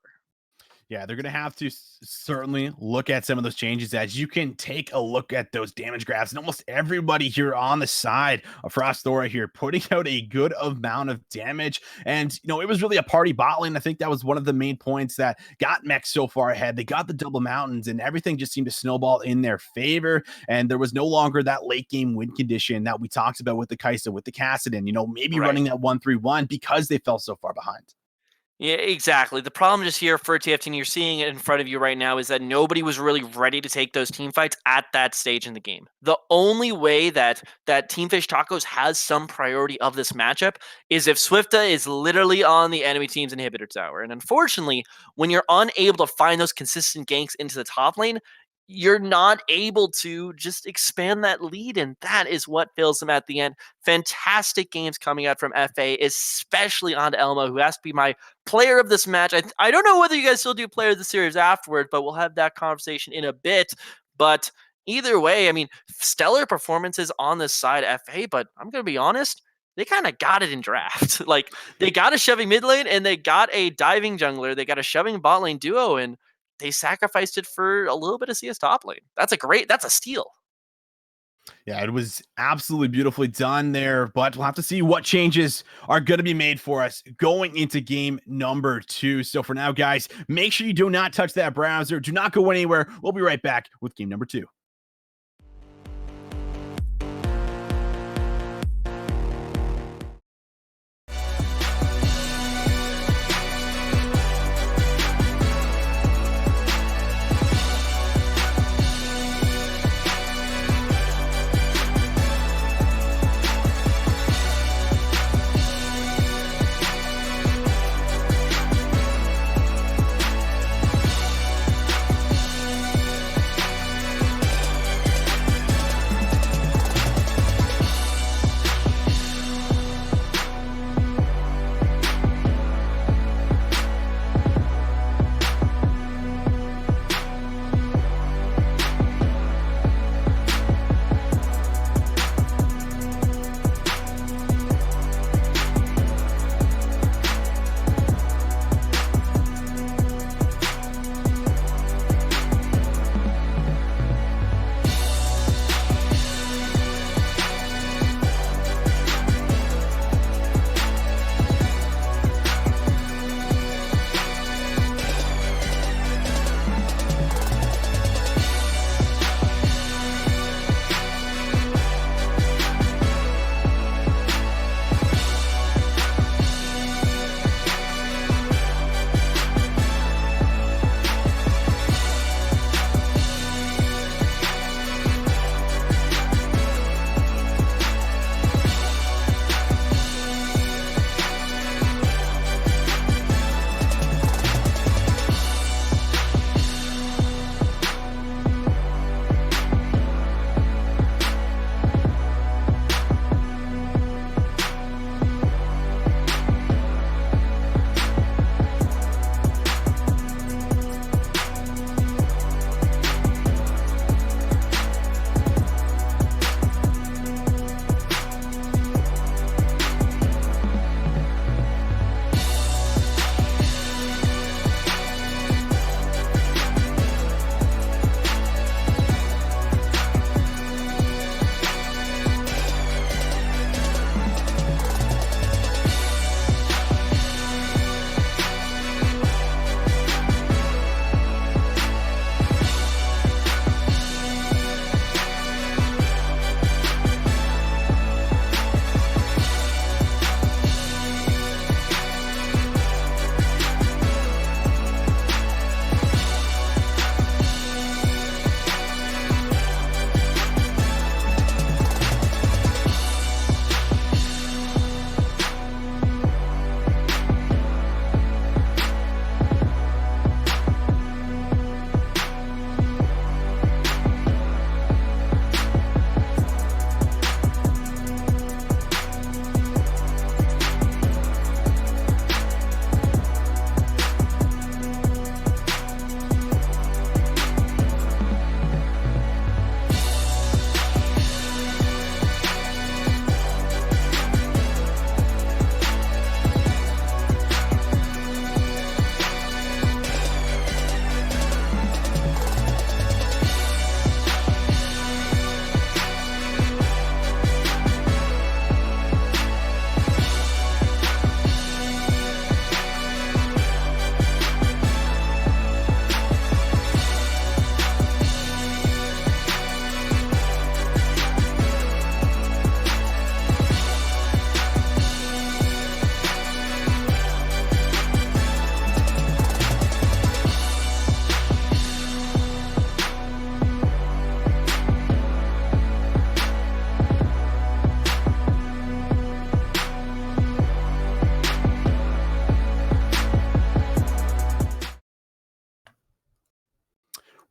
Yeah, they're going to have to certainly look at some of those changes, as you can take a look at those damage graphs, and almost everybody here on the side of Frostora here putting out a good amount of damage. And, you know, it was really a party bot lane. I think that was one of the main points that got Mech so far ahead. They got the double mountains, and everything just seemed to snowball in their favor. And there was no longer that late game win condition that we talked about with the Kaisa, with the Kassadin, you know, maybe running that 1-3-1 because they fell so far behind. Yeah, exactly. The problem just here for TFT, and you're seeing it in front of you right now, is that nobody was really ready to take those team fights at that stage in the game. The only way that Team Fish Tacos has some priority of this matchup is if Swifta is literally on the enemy team's inhibitor tower. And unfortunately, when you're unable to find those consistent ganks into the top lane, you're not able to just expand that lead, and that is what fails them at the end. Fantastic games coming out from FA, especially on Elmo, who has to be my player of this match. I don't know whether you guys still do player of the series afterward, but we'll have that conversation in a bit. But either way, I mean, stellar performances on this side, FA, but I'm going to be honest, they kind of got it in draft. Like they got a shoving mid lane and they got a diving jungler. They got a shoving bot lane duo and they sacrificed it for a little bit of CS top lane. That's a steal. Yeah, it was absolutely beautifully done there, but we'll have to see what changes are going to be made for us going into game number 2. So for now, guys, make sure you do not touch that browser. Do not go anywhere. We'll be right back with game number 2.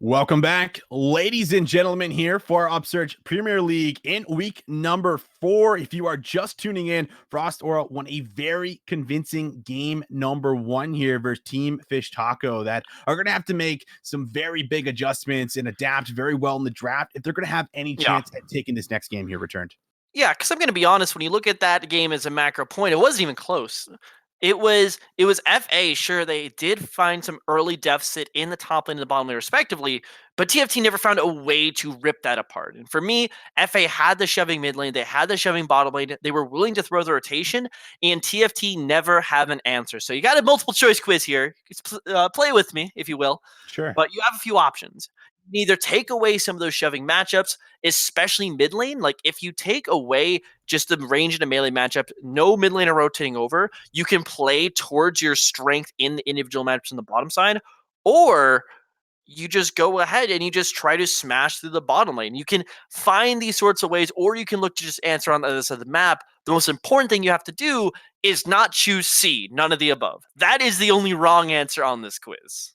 Welcome back, ladies and gentlemen, here for our Upsurge Premier League in week number 4. If you are just tuning in, Frost Aura won a very convincing game number 1 here versus Team Fish Taco that are going to have to make some very big adjustments and adapt very well in the draft if they're going to have any chance at taking this next game here returned. Yeah, because I'm going to be honest, when you look at that game as a macro point, it wasn't even close. It was FA. Sure, they did find some early deficit in the top lane and the bottom lane, respectively, but TFT never found a way to rip that apart. And for me, FA had the shoving mid lane, they had the shoving bottom lane, they were willing to throw the rotation, and TFT never have an answer. So you got a multiple choice quiz here. Play with me, if you will. Sure. But you have a few options. You can either take away some of those shoving matchups, especially mid lane. Like if you take away just the range in a melee matchup, no mid laner rotating over, you can play towards your strength in the individual matchups on the bottom side, or you just go ahead and you just try to smash through the bottom lane. You can find these sorts of ways, or you can look to just answer on the other side of the map. The most important thing you have to do is not choose C, none of the above. That is the only wrong answer on this quiz.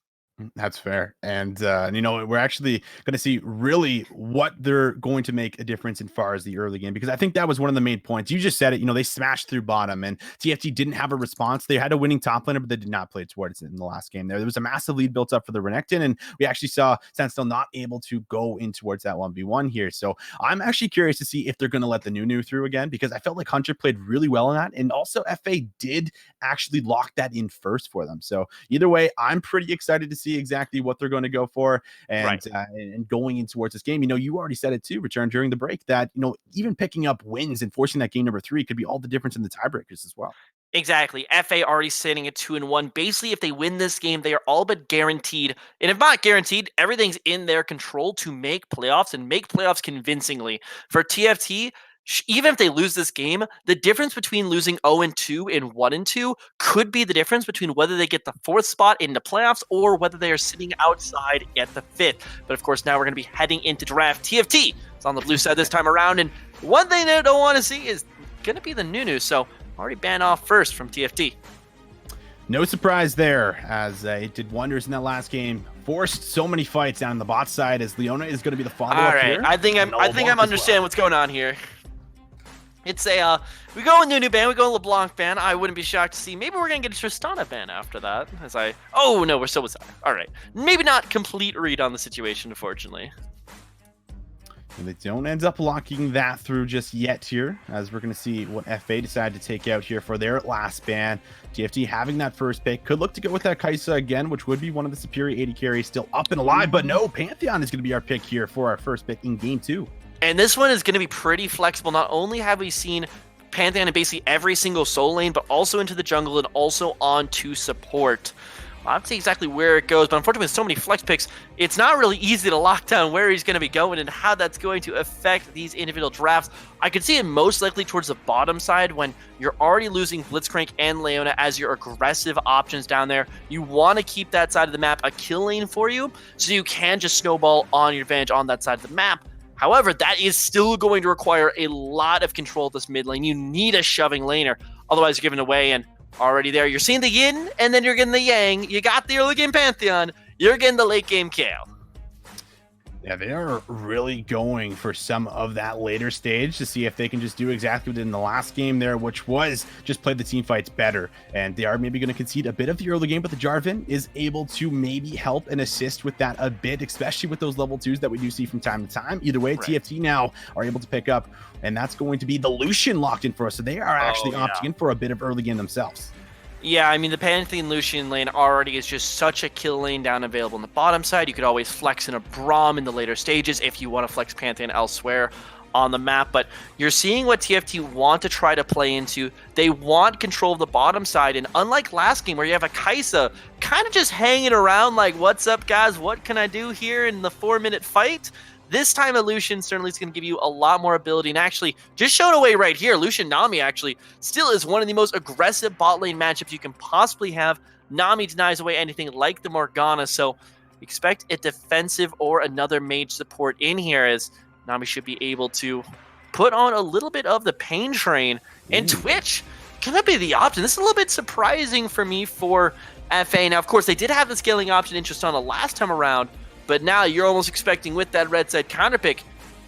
That's fair. And we're actually going to see really what they're going to make a difference in far as the early game, because I think that was one of the main points. You just said it, they smashed through bottom and TFT didn't have a response. They had a winning top laner, but they did not play towards it in the last game. There was a massive lead built up for the Renekton, and we actually saw Sentinel not able to go in towards that 1v1 here. So I'm actually curious to see if they're going to let the Nunu through again, because I felt like Hunter played really well in that. And also FA did actually lock that in first for them. So either way, I'm pretty excited to see exactly what they're going to go for, and Right. And going in towards this game. You already said it too, Return, during the break, that even picking up wins and forcing that game number 3 could be all the difference in the tiebreakers as well. Exactly. FA already sitting at 2-1. Basically, if they win this game, they are all but guaranteed. And if not guaranteed, everything's in their control to make playoffs and make playoffs convincingly. For TFT, even if they lose this game, the difference between losing 0-2 and 1-2 could be the difference between whether they get the 4th spot into playoffs or whether they are sitting outside at the 5th. But of course, now we're going to be heading into draft. TFT is on the blue side this time around. And one thing they don't want to see is going to be the Nunu. So already banned off first from TFT. No surprise there, as it did wonders in that last game. Forced so many fights down the bot side, as Leona is going to be the follow-up All right, here. I think I'm understanding what's going on here. It's we go with Nunu ban, we go LeBlanc ban. I wouldn't be shocked to see maybe we're gonna get a Tristana ban after that. Oh no, we're still with Zyra. All right, maybe not complete read on the situation, unfortunately. And they don't end up locking that through just yet here, as we're going to see what FA decide to take out here for their last ban. TFT having that first pick, could look to go with that Kai'Sa again, which would be one of the superior AD carries still up and alive, but no, Pantheon is going to be our pick here for our first pick in game 2. And this one is going to be pretty flexible. Not only have we seen Pantheon in basically every single soul lane, but also into the jungle and also on to support. I'll have to see exactly where it goes, but unfortunately with so many flex picks, it's not really easy to lock down where he's going to be going and how that's going to affect these individual drafts. I could see it most likely towards the bottom side when you're already losing Blitzcrank and Leona as your aggressive options down there. You want to keep that side of the map a kill lane for you, so you can just snowball on your advantage on that side of the map. However, that is still going to require a lot of control of this mid lane. You need a shoving laner, otherwise you're giving away. And already there, you're seeing the yin, and then you're getting the yang. You got the early game Pantheon, you're getting the late game Kayle. Yeah, they are really going for some of that later stage to see if they can just do exactly what they did in the last game there, which was just play the team fights better. And they are maybe going to concede a bit of the early game, but the Jarvan is able to maybe help and assist with that a bit, especially with those level 2s that we do see from time to time. Either way, right. TFT now are able to pick up, and that's going to be the Lucian locked in for us. So they are actually opting in for a bit of early game themselves. Yeah, I mean, the Pantheon Lucian lane already is just such a kill lane down available on the bottom side. You could always flex in a Braum in the later stages if you want to flex Pantheon elsewhere on the map. But you're seeing what TFT want to try to play into. They want control of the bottom side. And unlike last game where you have a Kai'Sa kind of just hanging around like, what's up, guys? What can I do here in the 4-minute fight? This time, a Lucian certainly is going to give you a lot more ability. And actually, just showing away right here, Lucian Nami actually still is one of the most aggressive bot lane matchups you can possibly have. Nami denies away anything like the Morgana, so expect a defensive or another mage support in here, as Nami should be able to put on a little bit of the pain train. And Twitch gonna be the option. This is a little bit surprising for me for FA. Now, of course, they did have the scaling option interest on the last time around, but now you're almost expecting with that red side counter pick,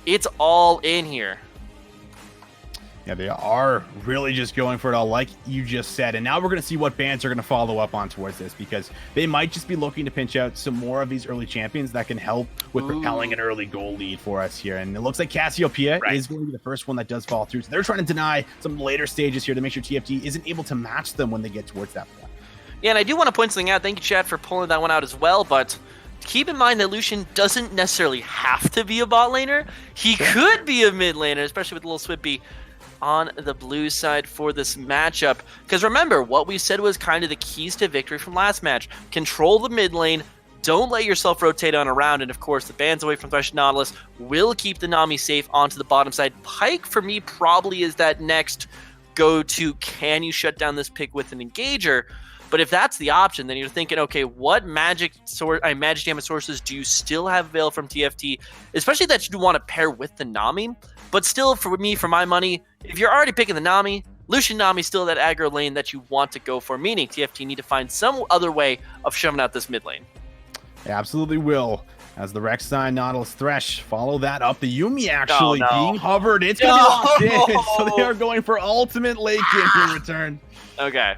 it's all in here. Yeah, they are really just going for it all, like you just said. And now we're going to see what bans are going to follow up on towards this, because they might just be looking to pinch out some more of these early champions that can help with propelling an early goal lead for us here. And it looks like Cassiopeia is going to be the first one that does fall through. So they're trying to deny some later stages here to make sure TFT isn't able to match them when they get towards that point. Yeah, and I do want to point something out. Thank you, Chad, for pulling that one out as well. But keep in mind that Lucian doesn't necessarily have to be a bot laner. He could be a mid laner, especially with a little Swippy on the blue side for this matchup. Because remember, what we said was kind of the keys to victory from last match. Control the mid lane, don't let yourself rotate on around, and of course the bans away from Thresh Nautilus will keep the Nami safe onto the bottom side. Pyke, for me, probably is that next go-to, can you shut down this pick with an engager? But if that's the option, then you're thinking, okay, what magic damage sources do you still have available from TFT, especially that you want to pair with the Nami? But still, for me, for my money, if you're already picking the Nami, Lucian Nami still that aggro lane that you want to go for, meaning TFT need to find some other way of shoving out this mid lane. They absolutely will. As the Rek'Sai, Nautilus, Thresh follow that up. The Yuumi actually being hovered. It's going to be locked in. So they are going for ultimate late game in return. Okay.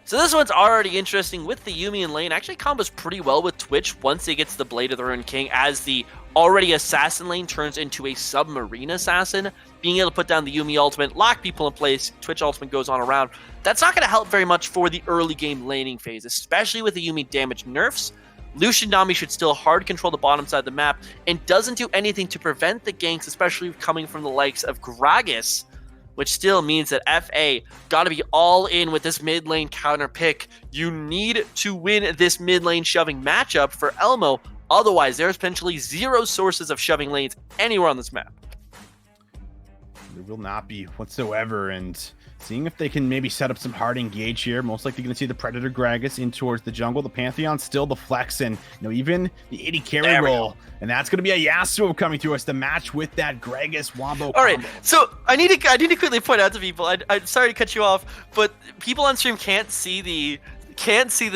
So this one's already interesting with the Yuumi in lane. Actually combos pretty well with Twitch once he gets the Blade of the Ruined King, as the already assassin lane turns into a submarine assassin. Being able to put down the Yuumi ultimate, lock people in place, Twitch ultimate goes on around. That's not going to help very much for the early game laning phase, especially with the Yuumi damage nerfs. Lucian Nami should still hard control the bottom side of the map and doesn't do anything to prevent the ganks, especially coming from the likes of Gragas, which still means that FA got to be all in with this mid lane counter pick. You need to win this mid lane shoving matchup for Elmo. Otherwise, there's potentially zero sources of shoving lanes anywhere on this map. There will not be whatsoever. And seeing if they can maybe set up some hard engage here. Most likely going to see the Predator Gragas in towards the jungle. The Pantheon still the flex, and even the 80 carry roll. And that's going to be a Yasuo coming to us to match with that Gragas Wombo combo. All right, so I need to quickly point out to people. I'm sorry to cut you off, but people on stream can't see the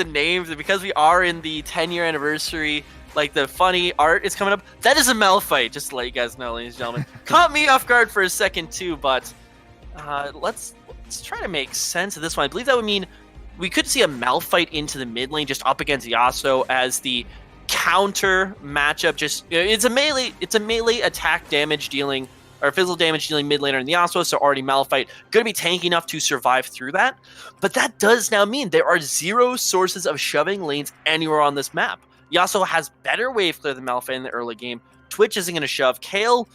names, and because we are in the 10-year anniversary, like the funny art is coming up. That is a Malphite, just to let you guys know, ladies and gentlemen. Caught me off guard for a second too, but let's try to make sense of this one. I believe that would mean we could see a Malphite into the mid lane just up against Yasuo as the counter matchup. Just it's a melee attack damage dealing or physical damage dealing mid laner in the Yasuo, so already Malphite going to be tanky enough to survive through that. But that does now mean there are zero sources of shoving lanes anywhere on this map. Yasuo has better wave clear than Malphite in the early game. Twitch isn't going to shove. Kayle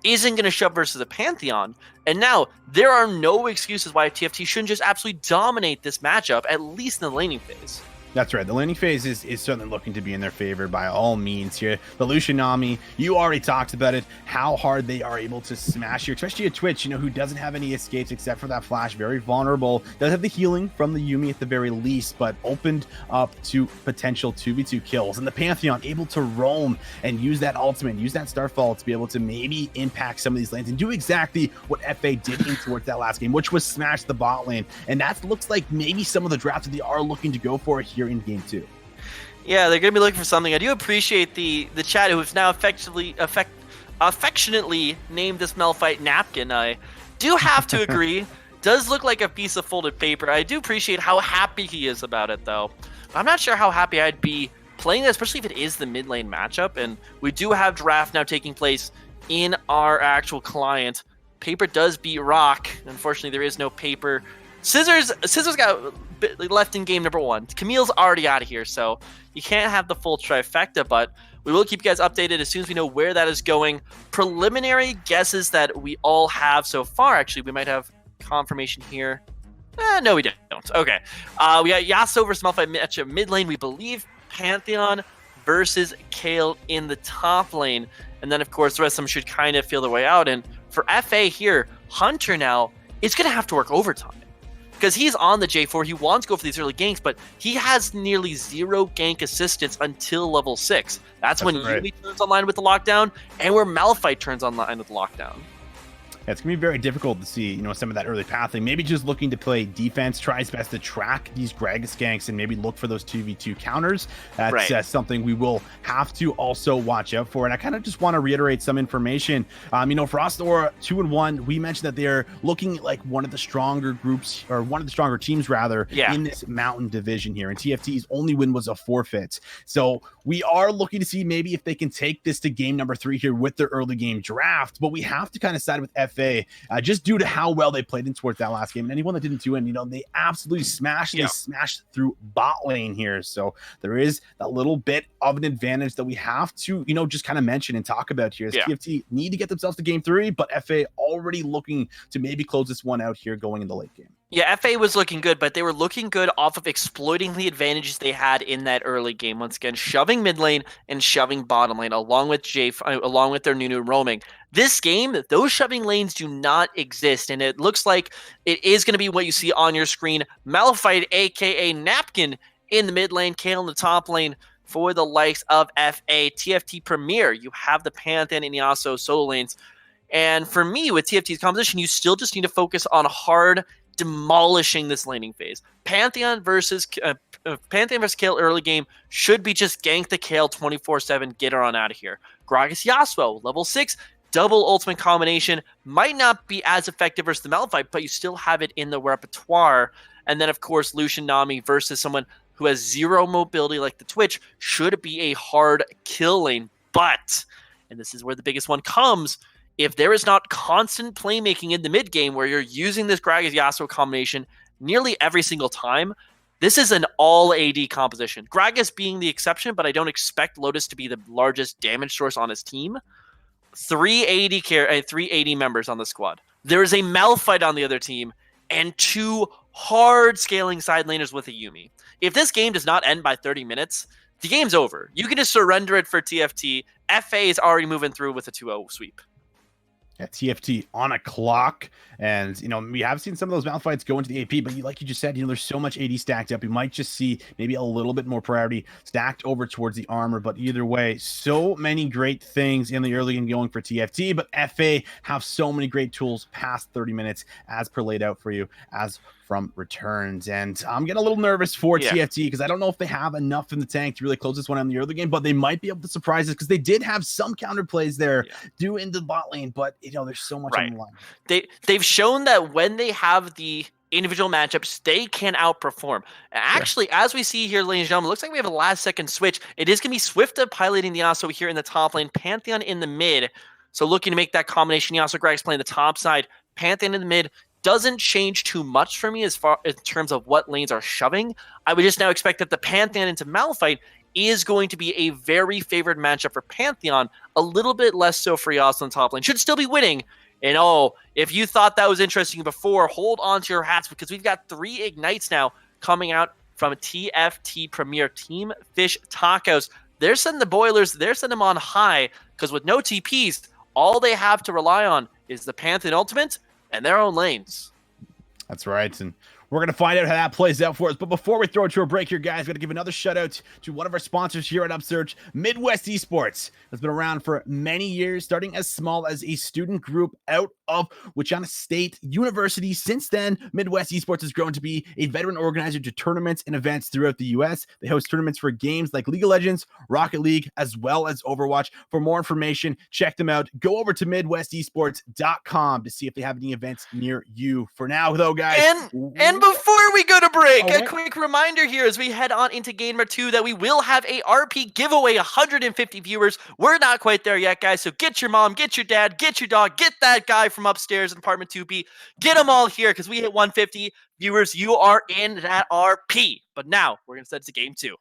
isn't going to shove versus a Pantheon. And now there are no excuses why TFT shouldn't just absolutely dominate this matchup, at least in the laning phase. That's right. The laning phase is certainly looking to be in their favor by all means here. The Lucian Nami, you already talked about it, how hard they are able to smash here, especially at Twitch, who doesn't have any escapes except for that flash, very vulnerable. Does have the healing from the Yuumi at the very least, but opened up to potential 2v2 kills. And the Pantheon able to roam and use that ultimate, use that Starfall to be able to maybe impact some of these lanes and do exactly what FA did in towards that last game, which was smash the bot lane. And that looks like maybe some of the drafts that they are looking to go for here in game 2. Yeah, they're going to be looking for something. I do appreciate the chat who have now affectionately named this Malphite Napkin. I do have to agree. Does look like a piece of folded paper. I do appreciate how happy he is about it, though. I'm not sure how happy I'd be playing that, especially if it is the mid lane matchup. And we do have draft now taking place in our actual client. Paper does beat rock. Unfortunately, there is no paper. Scissors got left in game number 1. Camille's already out of here, so you can't have the full trifecta, but we will keep you guys updated as soon as we know where that is going. Preliminary guesses that we all have so far. Actually, we might have confirmation here. No, we don't. Okay. We got Yasuo versus Malphite matchup mid lane. We believe Pantheon versus Kayle in the top lane. And then, of course, the rest of them should kind of feel their way out. And for FA here, Hunter now is going to have to work overtime. Because he's on the J4, he wants to go for these early ganks, but he has nearly zero gank assistance until level 6. That's when Yuumi turns online with the lockdown, and where Malphite turns online with the lockdown. It's going to be very difficult to see, some of that early pathing. Maybe just looking to play defense, try his best to track these Gragas ganks and maybe look for those 2v2 counters. That's something we will have to also watch out for. And I kind of just want to reiterate some information. Frost Aura 2-1, we mentioned that they're looking like one of the stronger groups, or one of the stronger teams rather, in this Mountain division here. And TFT's only win was a forfeit. So we are looking to see maybe if they can take this to game number 3 here with their early game draft. But we have to kind of side with FA, just due to how well they played in towards that last game. And anyone that didn't do it, they absolutely smashed. They smashed through bot lane here. So there is that little bit of an advantage that we have to, just kind of mention and talk about here. As TFT need to get themselves to game 3, but FA already looking to maybe close this one out here going in the late game. Yeah, FA was looking good, but they were looking good off of exploiting the advantages they had in that early game. Once again, shoving mid lane and shoving bottom lane, along with their Nunu roaming. This game, those shoving lanes do not exist, and it looks like it is going to be what you see on your screen. Malphite, a.k.a. Napkin, in the mid lane, Kale in the top lane for the likes of FA. TFT Premier, you have the Pantheon and Yasuo solo lanes. And for me, with TFT's composition, you still just need to focus on hard demolishing this laning phase. Pantheon versus Kale early game should be just gank the Kale 24/7, get her on out of here. Gragas Yasuo, level 6, double ultimate combination, might not be as effective versus the Malphite, but you still have it in the repertoire. And then, of course, Lucian Nami versus someone who has 0 mobility like the Twitch should be a hard kill lane. But, and this is where the biggest one comes, if there is not constant playmaking in the mid game where you're using this Gragas Yasuo combination nearly every single time, this is an all AD composition. Gragas being the exception, but I don't expect Lotus to be the largest damage source on his team. 3 AD members on the squad. There is a Malphite on the other team, and 2 hard scaling side laners with a Yuumi. If this game does not end by 30 minutes, the game's over. You can just surrender it for TFT. FA is already moving through with a 2-0 sweep. Yeah, TFT on a clock, and we have seen some of those Malphites go into the AP, but like you just said, there's so much AD stacked up, you might just see maybe a little bit more priority stacked over towards the armor. But either way, so many great things in the early game going for TFT, but FA have so many great tools past 30 minutes as per laid out for you as from returns. And I'm getting a little nervous for TFT because I don't know if they have enough in the tank to really close this one in the early game, but they might be able to surprise us because they did have some counter plays there due into the bot lane, but there's so much on the line. They've shown that when they have the individual matchups, they can outperform. Actually, as we see here, ladies and gentlemen, it looks like we have a last second switch. It is going to be Swifta piloting the Yasuo here in the top lane, Pantheon in the mid. So looking to make that combination. Yasuo Gragas playing the top side, Pantheon in the mid. Doesn't change too much for me as far in terms of what lanes are shoving. I would just now expect that the Pantheon into Malphite is going to be a very favored matchup for Pantheon, a little bit less so for Yasuo on top lane. Should still be winning. And if you thought that was interesting before, hold on to your hats because we've got 3 ignites now coming out from TFT Premier, Team Fish Tacos. They're sending the boilers, they're sending them on high because with no TPs, all they have to rely on is the Pantheon ultimate and their own lanes. That's right. And we're going to find out how that plays out for us. But before we throw it to a break here, guys, got to give another shout out to one of our sponsors here at Upsurge, Midwest Esports. Has been around for many years, starting as small as a student group out of Wichita State University. Since then, Midwest Esports has grown to be a veteran organizer to tournaments and events throughout the U.S. They host tournaments for games like League of Legends, Rocket League, as well as Overwatch. For more information, check them out. Go over to MidwestEsports.com to see if they have any events near you. For now, though, guys. And before we go to break, a quick reminder here as we head on into game number 2 that we will have a RP giveaway, 150 viewers. We're not quite there yet, guys, so get your mom, get your dad, get your dog, get that guy from upstairs in apartment 2B. Get them all here because we hit 150 viewers. You are in that RP. But now we're going to set it to game 2.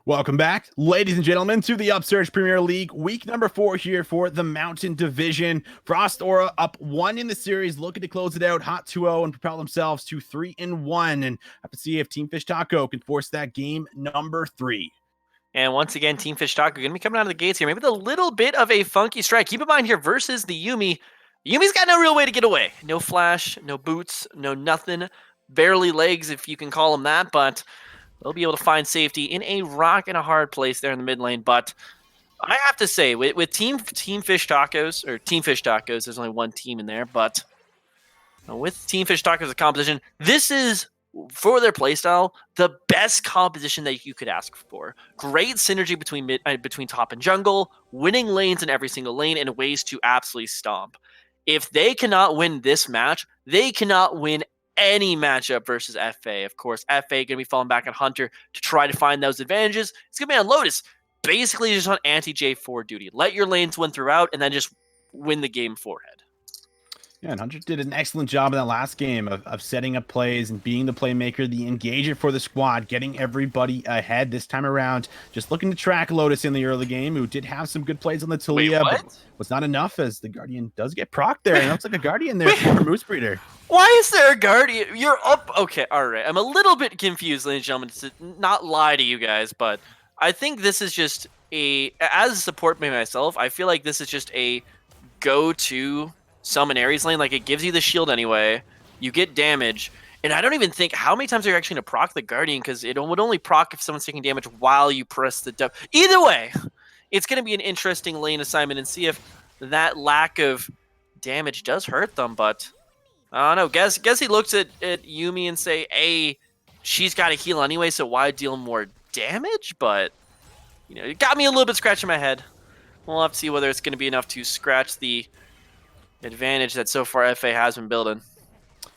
Welcome back, ladies and gentlemen, to the Upsurge Premier League, week number 4 here for the Mountain Division. Frost Aura up 1 in the series, looking to close it out, hot 2-0, and propel themselves to 3-1. And have to see if Team Fish Taco can force that game number 3. And once again, Team Fish Taco going to be coming out of the gates here. Maybe with a little bit of a funky strike. Keep in mind here, versus the Yuumi. Yumi's got no real way to get away. No flash, no boots, no nothing. Barely legs, if you can call them that, but they'll be able to find safety in a rock and a hard place there in the mid lane. But I have to say, with Team Fish Tacos, or Team Fish Tacos, there's only one team in there, but with Team Fish Tacos as a composition, this is, for their playstyle, the best composition that you could ask for. Great synergy between top and jungle, winning lanes in every single lane, and ways to absolutely stomp. If they cannot win this match, they cannot win any matchup versus FA. Of course, FA going to be falling back on Hunter to try to find those advantages. It's going to be on Lotus, basically just on anti-J4 duty. Let your lanes win throughout, and then just win the game forehead. Yeah, and Hunter did an excellent job in that last game of setting up plays and being the playmaker, the engager for the squad, getting everybody ahead this time around. Just looking to track Lotus in the early game, who did have some good plays on the Talia, but was not enough as the Guardian does get procced there. And it looks like a Guardian there for Moose Breeder. Why is there a Guardian? You're up. Okay, all right. I'm a little bit confused, ladies and gentlemen, to not lie to you guys, but I think this is just as a support by myself, I feel like this is just a go-to summon Ares lane. Like, it gives you the shield anyway, you get damage, and I don't even think how many times are you actually going to proc the Guardian, because it would only proc if someone's taking damage while you press the W. Either way, it's going to be an interesting lane assignment and see if that lack of damage does hurt them. But I don't know, guess he looks at Yuumi and say, hey, she's got to heal anyway, so why deal more damage? But it got me a little bit scratching my head. We'll have to see whether it's going to be enough to scratch the advantage that so far FA has been building.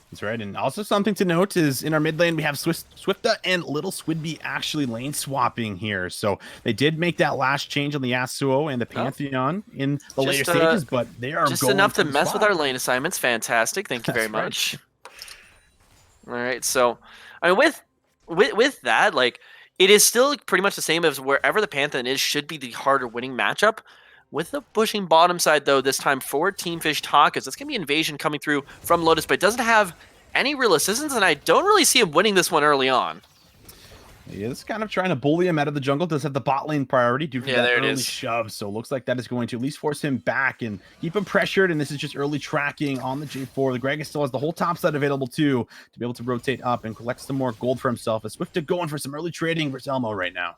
That's right, and also something to note is in our mid lane we have Swifta and Little Swidby actually lane swapping here. So they did make that last change on the Yasuo and the Pantheon in the later stages, but they are just enough to mess with our lane assignments. Fantastic, thank you very much. All right, so I mean, with that, like, it is still pretty much the same as wherever the Pantheon is should be the harder winning matchup. With the pushing bottom side, though, this time for Team Fish Tacos, it's going to be invasion coming through from Lotus, but it doesn't have any real assistance, and I don't really see him winning this one early on. He is kind of trying to bully him out of the jungle. Does have the bot lane priority due to that early shove, so looks like that is going to at least force him back and keep him pressured, and this is just early tracking on the J4. The Gragas still has the whole top side available, too, to be able to rotate up and collect some more gold for himself. As Swifta going for some early trading versus Elmo right now.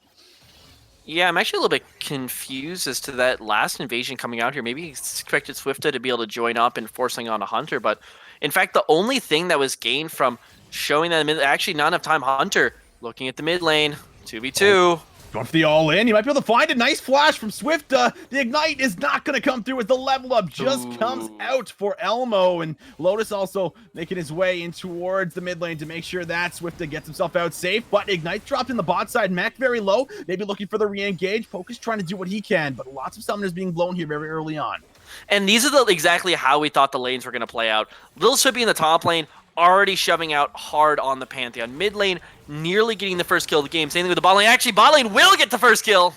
Yeah, I'm actually a little bit confused as to that last invasion coming out here. Maybe he expected Swifta to be able to join up and forcing on a Hunter, but in fact, the only thing that was gained from showing that actually not enough time. Hunter looking at the mid lane, 2v2. Going for the all-in. You might be able to find a nice flash from Swifta. The Ignite is not going to come through as the level up just comes out for Elmo. And Lotus also making his way in towards the mid lane to make sure that Swifta gets himself out safe. But Ignite dropped in the bot side. Mech very low. Maybe looking for the re-engage. Poke is trying to do what he can, but lots of summoners being blown here very early on. And these are exactly how we thought the lanes were going to play out. Little Swifty in the top lane, already shoving out hard on the Pantheon. Mid lane, nearly getting the first kill of the game. Same thing with the bot lane. Actually, bot lane will get the first kill.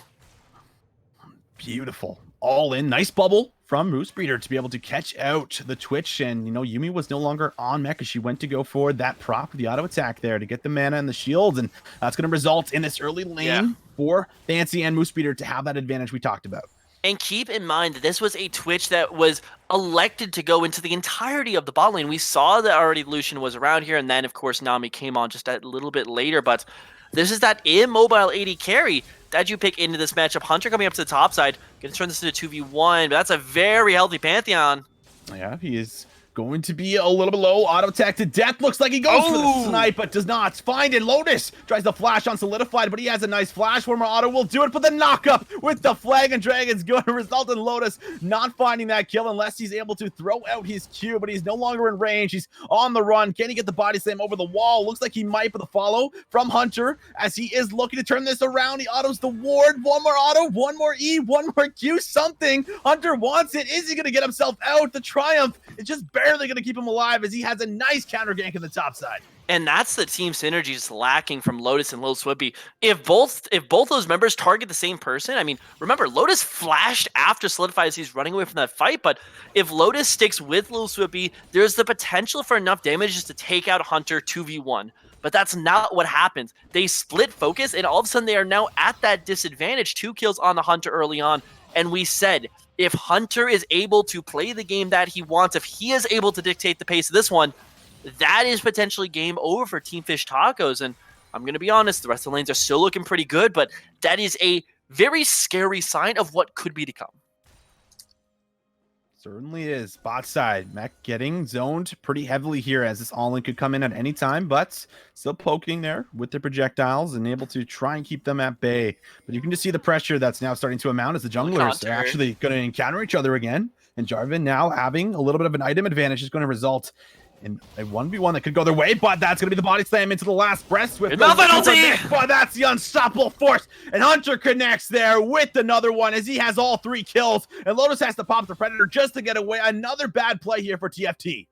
Beautiful. All in. Nice bubble from Moose Breeder to be able to catch out the Twitch. And, Yuumi was no longer on mech as she went to go for that prop, the auto attack there to get the mana and the shield. And that's going to result in this early lane for Fancy and Moose Breeder to have that advantage we talked about. And keep in mind that this was a Twitch that was elected to go into the entirety of the bot lane. We saw that already Lucian was around here, and then, of course, Nami came on just a little bit later. But this is that immobile AD carry that you pick into this matchup. Hunter coming up to the top side. Going to turn this into 2v1, but that's a very healthy Pantheon. Yeah, he is going to be a little bit low. Auto attack to death. Looks like he goes for the snipe, but does not find it. Lotus tries the flash on Solidified, but he has a nice flash. One more auto will do it, but the knock-up with the Flag and Dragon is going to result in Lotus not finding that kill unless he's able to throw out his Q, but he's no longer in range. He's on the run. Can he get the body slam over the wall? Looks like he might, but the follow from Hunter as he is looking to turn this around. He autos the ward. One more auto, one more E, one more Q, something. Hunter wants it. Is he going to get himself out? The Triumph is just barely barely going to keep him alive as he has a nice counter gank in the top side. And that's the team synergy just lacking from Lotus and Lil Swippy. If both those members target the same person, I mean, remember, Lotus flashed after Solidify as he's running away from that fight, but if Lotus sticks with Lil Swippy, there's the potential for enough damage just to take out Hunter 2v1. But that's not what happens. They split focus, and all of a sudden they are now at that disadvantage. 2 kills on the Hunter early on, and we said, if Hunter is able to play the game that he wants, if he is able to dictate the pace of this one, that is potentially game over for Team Fish Tacos. And I'm going to be honest, the rest of the lanes are still looking pretty good, but that is a very scary sign of what could be to come. Certainly is. Bot side, Mech getting zoned pretty heavily here as this all-in could come in at any time, but still poking there with the projectiles and able to try and keep them at bay. But you can just see the pressure that's now starting to amount as the junglers are actually going to encounter each other again. And Jarvan now having a little bit of an item advantage is going to result in a 1v1 that could go their way, but that's going to be the body slam into the last breath with but that's the unstoppable force, and Hunter connects there with another one as he has all 3 kills, and Lotus has to pop the Predator just to get away. Another bad play here for TFT.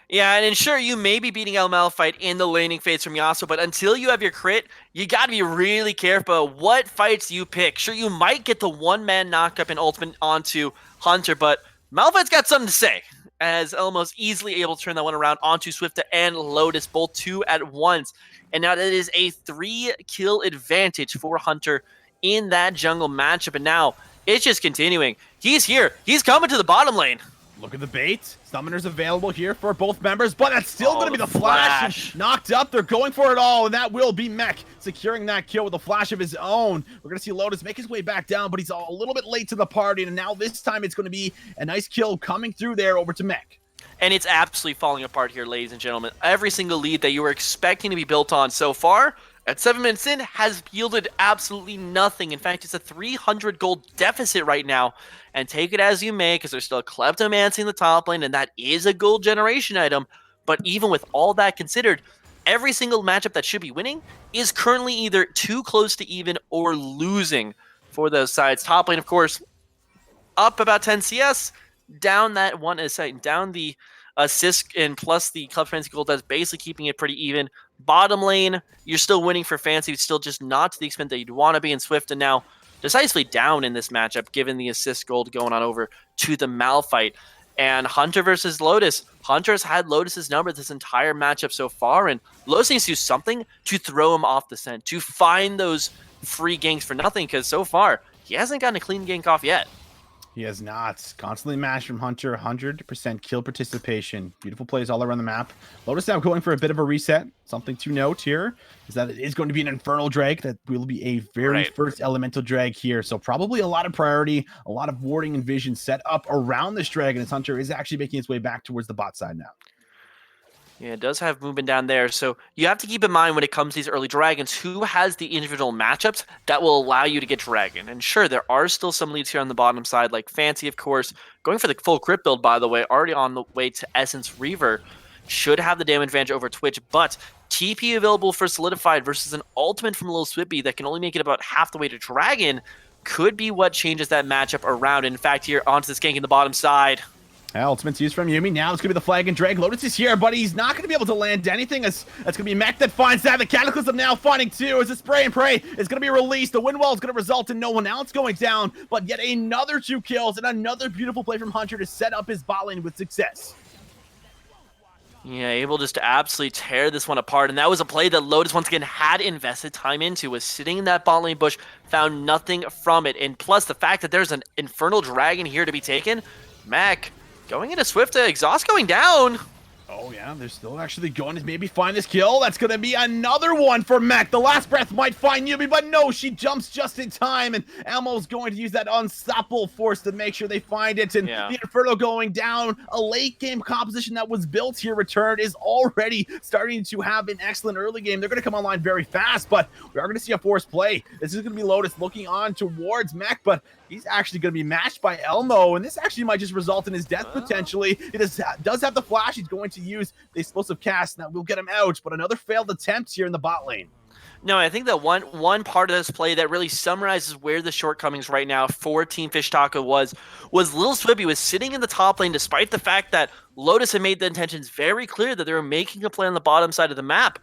Yeah, and sure, you may be beating El Malphite in the laning phase from Yasuo, but until you have your crit, you got to be really careful what fights you pick. Sure, you might get the one-man knockup and ultimate onto Hunter, but Malphite's got something to say, as Elmo's easily able to turn that one around onto Swifta and Lotus, both 2 at once. And now that is a 3-kill advantage for Hunter in that jungle matchup. And now it's just continuing. He's here. He's coming to the bottom lane. Look at the bait. Summoners available here for both members, but that's still going to be the flash. Knocked up. They're going for it all, and that will be Mech securing that kill with a flash of his own. We're going to see Lotus make his way back down, but he's a little bit late to the party, and now this time it's going to be a nice kill coming through there over to Mech. And it's absolutely falling apart here, ladies and gentlemen. Every single lead that you were expecting to be built on so far, at 7 minutes in, has yielded absolutely nothing. In fact, it's a 300 gold deficit right now. And take it as you may, because there's still Kleptomancy in the top lane, and that is a gold generation item. But even with all that considered, every single matchup that should be winning is currently either too close to even or losing for those sides. Top lane, of course, up about 10 CS, down that one down the assist and plus the Kleptomancy gold, that's basically keeping it pretty even. Bottom lane, you're still winning for Fancy, it's still just not to the extent that you'd want to be in Swift, and now decisively down in this matchup, given the assist gold going on over to the Malphite. And Hunter versus Lotus. Hunter's had Lotus's number this entire matchup so far, and Lotus needs to do something to throw him off the scent, to find those free ganks for nothing, because so far, he hasn't gotten a clean gank off yet. He has not. Constantly mashed from Hunter, 100% kill participation. Beautiful plays all around the map. Lotus now going for a bit of a reset. Something to note here is that it is going to be an Infernal Drag. That will be a very first Elemental Drag here. So probably a lot of priority, a lot of warding and vision set up around this dragon as Hunter is actually making his way back towards the bot side now. Yeah, it does have movement down there. So you have to keep in mind when it comes to these early dragons, who has the individual matchups that will allow you to get dragon. And sure, there are still some leads here on the bottom side, like Fancy, of course, going for the full crit build, by the way, already on the way to Essence Reaver, should have the damage advantage over Twitch, but TP available for Solidified versus an ultimate from Lil Swippy that can only make it about half the way to dragon could be what changes that matchup around. In fact, here onto this gank in the bottom side. Ultimate's used from Yuumi. Now it's going to be the flag and drag. Lotus is here, but he's not going to be able to land anything. That's going to be Mech that finds that. The Cataclysm now finding 2 as the spray and pray is going to be released. The wind wall is going to result in no one else going down, but yet another 2 kills and another beautiful play from Hunter to set up his bot lane with success. Yeah, able just to absolutely tear this one apart. And that was a play that Lotus once again had invested time into, was sitting in that bot lane bush, found nothing from it. And plus the fact that there's an Infernal Dragon here to be taken, Mech going into Swifta, exhaust going down. Oh yeah, they're still actually going to maybe find this kill. That's going to be another one for Mech. The last breath might find Yuumi, but no, she jumps just in time, and Elmo's going to use that unstoppable force to make sure they find it. And the Inferno going down, a late game composition that was built here returned is already starting to have an excellent early game. They're going to come online very fast, but we are going to see a forced play. This is going to be Lotus looking on towards Mech, but he's actually going to be matched by Elmo, and this actually might just result in his death potentially. It does have the flash. He's going to use the explosive cast, and that will get him out, but another failed attempt here in the bot lane. No, I think that one part of this play that really summarizes where the shortcomings right now for Team Fish Taco was Lil Swibby was sitting in the top lane despite the fact that Lotus had made the intentions very clear that they were making a play on the bottom side of the map.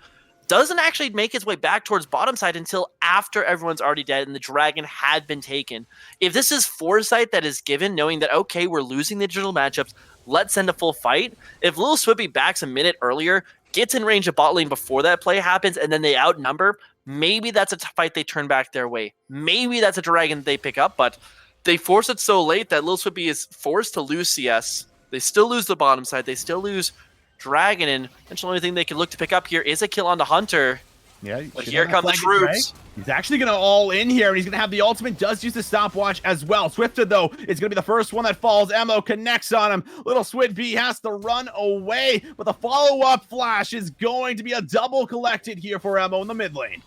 Doesn't actually make his way back towards bottom side until after everyone's already dead and the dragon had been taken. If this is foresight that is given, knowing that, okay, we're losing the digital matchups, let's send a full fight. If Lil Swibby backs a minute earlier, gets in range of bot lane before that play happens, and then they outnumber, maybe that's a fight they turn back their way. Maybe that's a dragon they pick up, but they force it so late that Lil Swibby is forced to lose CS. They still lose the bottom side. They still lose dragon, and the only thing they can look to pick up here is a kill on the hunter. Yeah, but here come the troops. He's actually going to all in here, and he's going to have the ultimate. Does use the stopwatch as well. Swifted, though, is going to be the first one that falls. Emo connects on him. Little Swidby has to run away, but the follow-up flash is going to be a double collected here for Emo in the mid lane.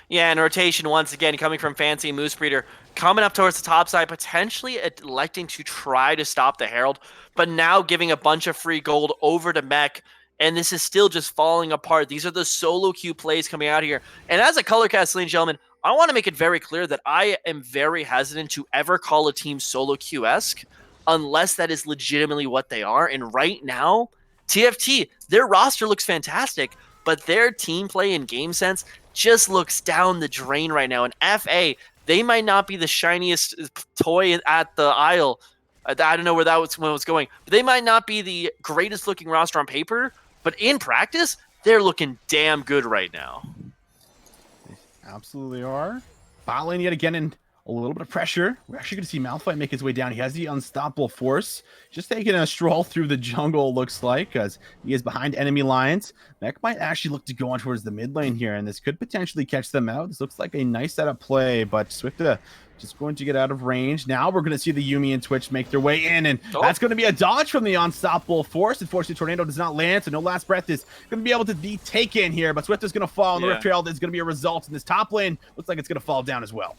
Yeah, and rotation once again coming from Fancy and Moose Breeder, coming up towards the top side, potentially electing to try to stop the Herald, but now giving a bunch of free gold over to Mech, and this is still just falling apart. These are the solo queue plays coming out here. And as a color cast, ladies and gentlemen, I want to make it very clear that I am very hesitant to ever call a team solo queue-esque unless that is legitimately what they are. And right now, TFT, their roster looks fantastic, but their team play and game sense just looks down the drain right now. And FA, they might not be the shiniest toy at the aisle. I don't know where that was going. But they might not be the greatest looking roster on paper, but in practice, they're looking damn good right now. They absolutely are. Bot lane yet again in a little bit of pressure. We're actually going to see Malphite make his way down. He has the unstoppable force. Just taking a stroll through the jungle, looks like, as he is behind enemy lines. Mech might actually look to go on towards the mid lane here, and this could potentially catch them out. This looks like a nice setup play, but Swifta just going to get out of range. Now we're going to see the Yuumi and Twitch make their way in, and that's going to be a dodge from the unstoppable force. Unfortunately, Tornado does not land, so no last breath is going to be able to be taken here, but Swift is going to fall, and the Rift Trail is going to be a result, and this top lane looks like it's going to fall down as well.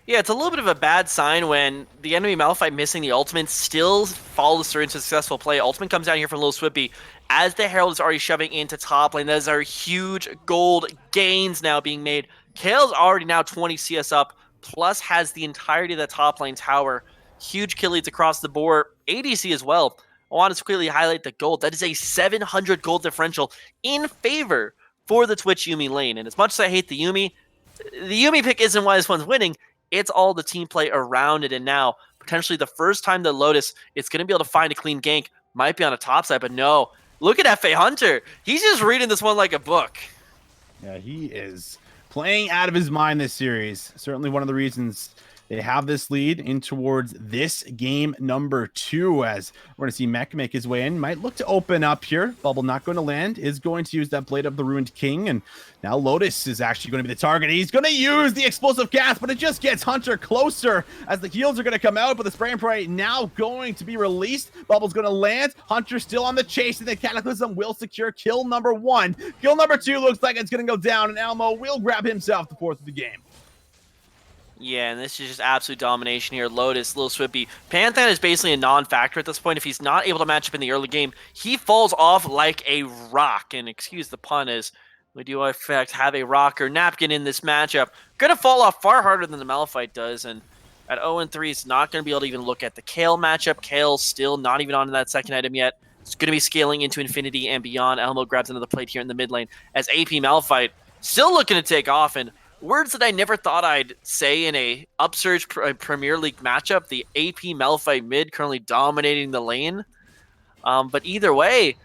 Yeah, it's a little bit of a bad sign when the enemy Malphite missing the ultimate still follows through into successful play. Ultimate comes down here from Lil Swippy as the Herald is already shoving into top lane. Those are huge gold gains now being made. Kale's already now 20 CS up, plus has the entirety of the top lane tower. Huge kill leads across the board. ADC as well. I want to quickly highlight the gold. That is a 700 gold differential in favor for the Twitch Yuumi lane. And as much as I hate the Yuumi pick isn't why this one's winning. It's all the team play around it, and now potentially the first time that Lotus is going to be able to find a clean gank might be on a top side, but no. Look at FA Hunter. He's just reading this one like a book. Yeah, he is playing out of his mind this series. Certainly one of the reasons they have this lead in towards this game number 2, as we're going to see Mech make his way in. Might look to open up here. Bubble not going to land. Is going to use that Blade of the Ruined King. And now Lotus is actually going to be the target. He's going to use the explosive gas, but it just gets Hunter closer as the heals are going to come out. But the Spray and Pray now going to be released. Bubble's going to land. Hunter still on the chase, and the Cataclysm will secure kill number 1. Kill number 2 looks like it's going to go down, and Elmo will grab himself the 4th of the game. Yeah, and this is just absolute domination here. Lotus, Lil Swippy. Panthan is basically a non-factor at this point. If he's not able to match up in the early game, he falls off like a rock. And excuse the pun, as we do, in fact, have a rocker napkin in this matchup. Going to fall off far harder than the Malphite does. And at 0-3, it's not going to be able to even look at the Kale matchup. Kale's still not even on that second item yet. It's going to be scaling into infinity and beyond. Elmo grabs another plate here in the mid lane as AP Malphite still looking to take off. And words that I never thought I'd say in a Upsurge Premier League matchup. The AP Malphite mid currently dominating the lane. But either way,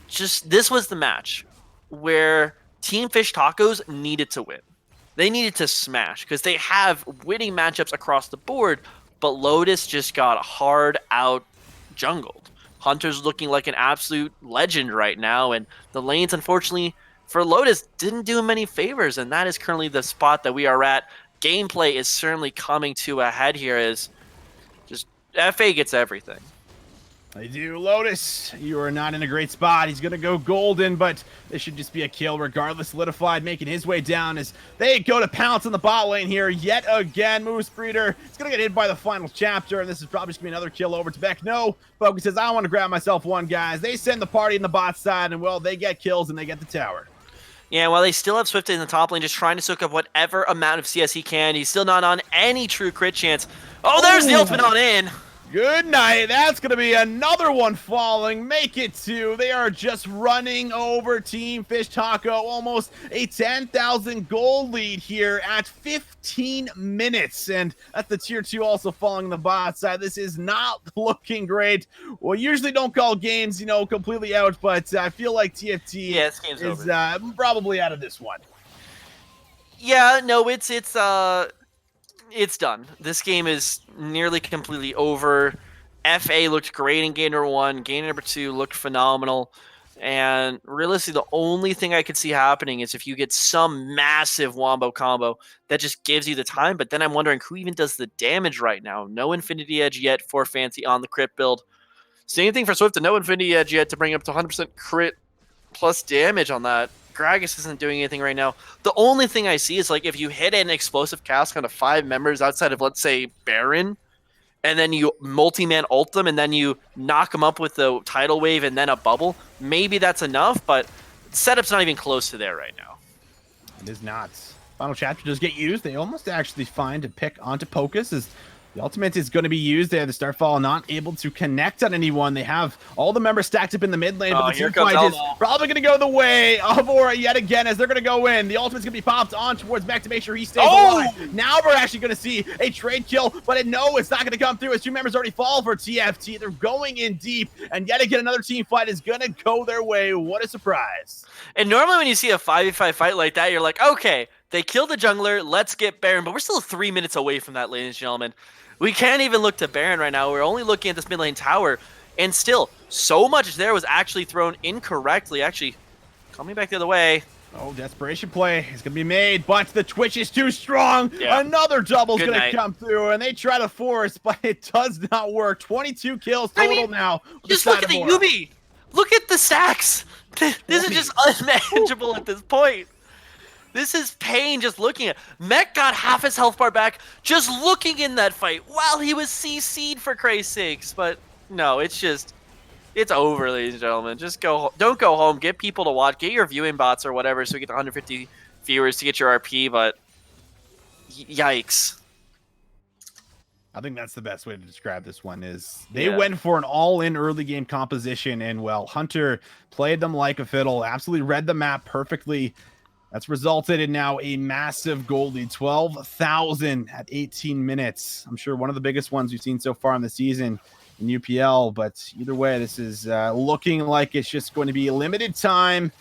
just this was the match where Team Fish Tacos needed to win. They needed to smash because they have winning matchups across the board, but Lotus just got hard out jungled. Hunter's looking like an absolute legend right now, and the lanes, unfortunately, for Lotus didn't do him any favors, and that is currently the spot that we are at. Gameplay is certainly coming to a head here as just FA gets everything. They do. Lotus, you are not in a great spot. He's going to go golden, but this should just be a kill regardless. Solidified making his way down as they go to pounce on the bot lane here yet again. Moose Breeder is going to get hit by the final chapter, and this is probably just going to be another kill over to Beck. No, Focus says, I want to grab myself one, guys. They send the party in the bot side, and, well, they get kills and they get the tower. Yeah, while they still have Swift in the top lane, just trying to soak up whatever amount of CS he can. He's still not on any true crit chance. Oh, there's the ultimate on in. Good night. That's going to be another one falling. Make it 2. They are just running over Team Fish Taco. Almost a 10,000 gold lead here at 15 minutes. And that's the tier 2 also falling on the bot side. This is not looking great. Well, usually don't call games, completely out, but I feel like TFT is probably out of this one. Yeah, no, it's done. This game is nearly completely over. FA looked great in game number 1. Game number 2 looked phenomenal. And realistically, the only thing I could see happening is if you get some massive wombo combo that just gives you the time. But then I'm wondering who even does the damage right now. No Infinity Edge yet for Fancy on the crit build. Same thing for Swift and no Infinity Edge yet to bring up to 100% crit plus damage on that. Gragas isn't doing anything right now. The only thing I see is like if you hit an explosive cast on 5 members outside of, let's say, Baron, and then you multi-man ult them, and then you knock them up with the tidal wave and then a bubble, maybe that's enough, but setup's not even close to there right now. It is not. Final chapter does get used. They almost actually find to pick onto Pocus as the ultimate is going to be used there. The Starfall not able to connect on anyone. They have all the members stacked up in the mid lane, but the team fight is probably going to go the way of Aura yet again as they're going to go in. The ultimate's going to be popped on towards Mech to make sure he stays alive. Now we're actually going to see a trade kill, but it's not going to come through as 2 members already fall for TFT. They're going in deep, and yet again another team fight is going to go their way. What a surprise. And normally when you see a 5v5 fight like that, you're like, okay, they killed the jungler, let's get Baron, but we're still 3 minutes away from that, ladies and gentlemen. We can't even look to Baron right now. We're only looking at this mid lane tower, and still, so much there was actually thrown incorrectly. Actually, coming back the other way. Oh, desperation play is going to be made, but the Twitch is too strong. Yeah. Another double's going to come through, and they try to force, but it does not work. 22 kills total now. Just look at the Yubi. Look at the stacks. This is just unmanageable at this point. This is pain just looking at. Mech got half his health bar back just looking in that fight while he was CC'd for Christ's sakes. But no, it's over, ladies and gentlemen. Just don't go home. Get people to watch. Get your viewing bots or whatever so we get 150 viewers to get your RP. But yikes. I think that's the best way to describe this one is they went for an all-in early game composition, and well, Hunter played them like a fiddle, absolutely read the map perfectly. That's resulted in now a massive gold lead, 12,000 at 18 minutes. I'm sure one of the biggest ones we've seen so far in the season in UPL, but either way, this is looking like it's just going to be a limited time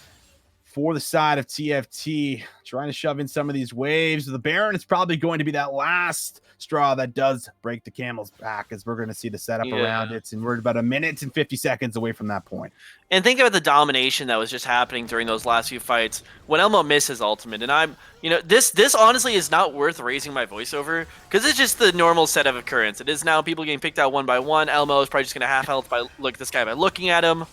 for the side of TFT, trying to shove in some of these waves. The Baron is probably going to be that last straw that does break the camel's back, as we're going to see the setup around it, and we're about 1 minute and 50 seconds away from that point. And think about the domination that was just happening during those last few fights when Elmo missed his ultimate. And this honestly is not worth raising my voice over, because it's just the normal set of occurrence. It is now people getting picked out one by one. Elmo is probably just going to half health by look at this guy by looking at him.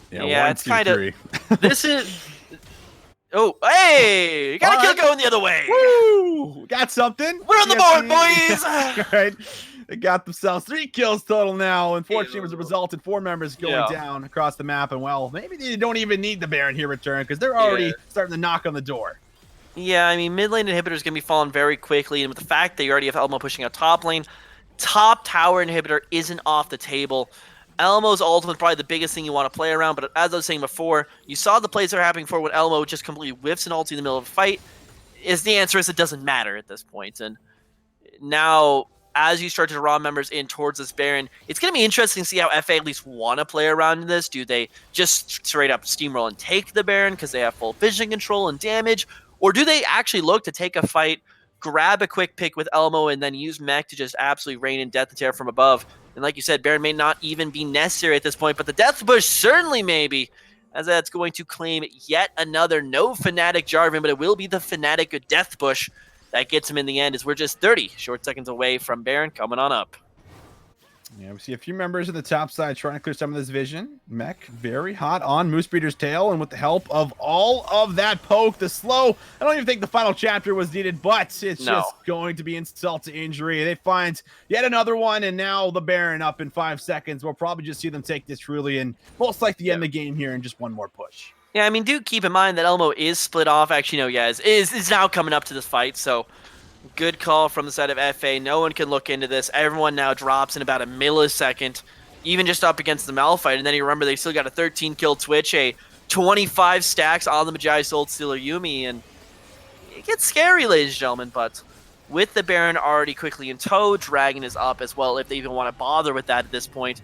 Yeah, one, it's kind of. This is. Oh, hey! You got a kill going the other way. Woo! Got something. We're on the board, boys. All right. They got themselves 3 kills total now. Unfortunately, it was a result in 4 members going down across the map. And well, maybe they don't even need the Baron here return because they're already starting to knock on the door. Yeah, I mean, mid lane inhibitor is going to be falling very quickly. And with the fact that you already have Elmo pushing out top lane, top tower inhibitor isn't off the table. Elmo's ultimate is probably the biggest thing you want to play around, but as I was saying before, you saw the plays that are happening for when Elmo just completely whiffs an ulti in the middle of a fight. The answer is it doesn't matter at this point. And now, as you start to draw members in towards this Baron, it's going to be interesting to see how FA at least want to play around in this. Do they just straight up steamroll and take the Baron because they have full vision control and damage? Or do they actually look to take a fight, grab a quick pick with Elmo, and then use Mech to just absolutely rain in death and terror from above? And like you said, Baron may not even be necessary at this point, but the Death Bush certainly may be, as that's going to claim yet another no Fnatic Jarvan, but it will be the Fnatic Death Bush that gets him in the end, as we're just 30 short seconds away from Baron coming on up. Yeah, we see a few members in the top side trying to clear some of this vision. Mech very hot on Moose Breeder's tail, and with the help of all of that poke, the slow, I don't even think the final chapter was needed, but it's No. just going to be insult to injury. They find yet another one, and now the Baron up in 5 seconds. We'll probably just see them take this truly, and most likely end the game here in just one more push. Yeah, I mean, do keep in mind that Elmo is split off. Actually, no, yeah, is now coming up to this fight, so good call from the side of FA. No one can look into this. Everyone now drops in about a millisecond, even just up against the Malphite. And then you remember they still got a 13-kill Twitch, a 25 stacks on the Magi Soul Stealer Yuumi, and it gets scary, ladies and gentlemen. But with the Baron already quickly in tow, Dragon is up as well, if they even want to bother with that at this point.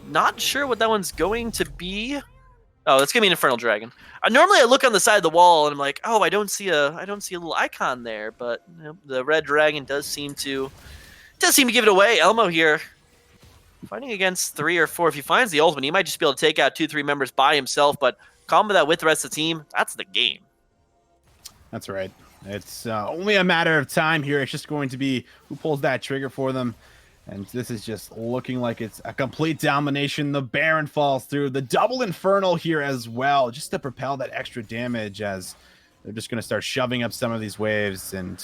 Not sure what that one's going to be. Oh, that's gonna be an Infernal Dragon. Normally, I look on the side of the wall and I'm like, oh, I don't see a little icon there, but you know, the red dragon does seem to give it away. Elmo here, fighting against 3 or 4. If he finds the ultimate, he might just be able to take out 2-3 members by himself. But combo that with the rest of the team, that's the game. That's right. It's only a matter of time here. It's just going to be who pulls that trigger for them. And this is just looking like it's a complete domination. The Baron falls through. The double Infernal here as well, just to propel that extra damage as they're just going to start shoving up some of these waves. And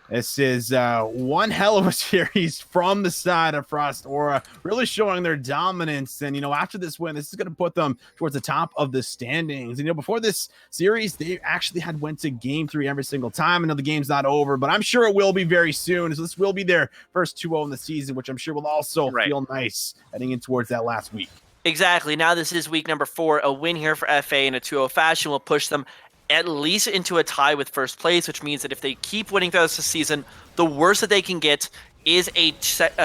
this is one hell of a series from the side of Frost Aura, really showing their dominance. And, you know, after this win, this is going to put them towards the top of the standings. And, you know, before this series, they actually had went to game 3 every single time. I know the game's not over, but I'm sure it will be very soon. So this will be their first 2-0 in the season, which I'm sure will also feel nice heading in towards that last week. Exactly. Now this is week number 4. A win here for FA in a 2-0 fashion will push them at least into a tie with first place, which means that if they keep winning throughout the season, the worst that they can get is a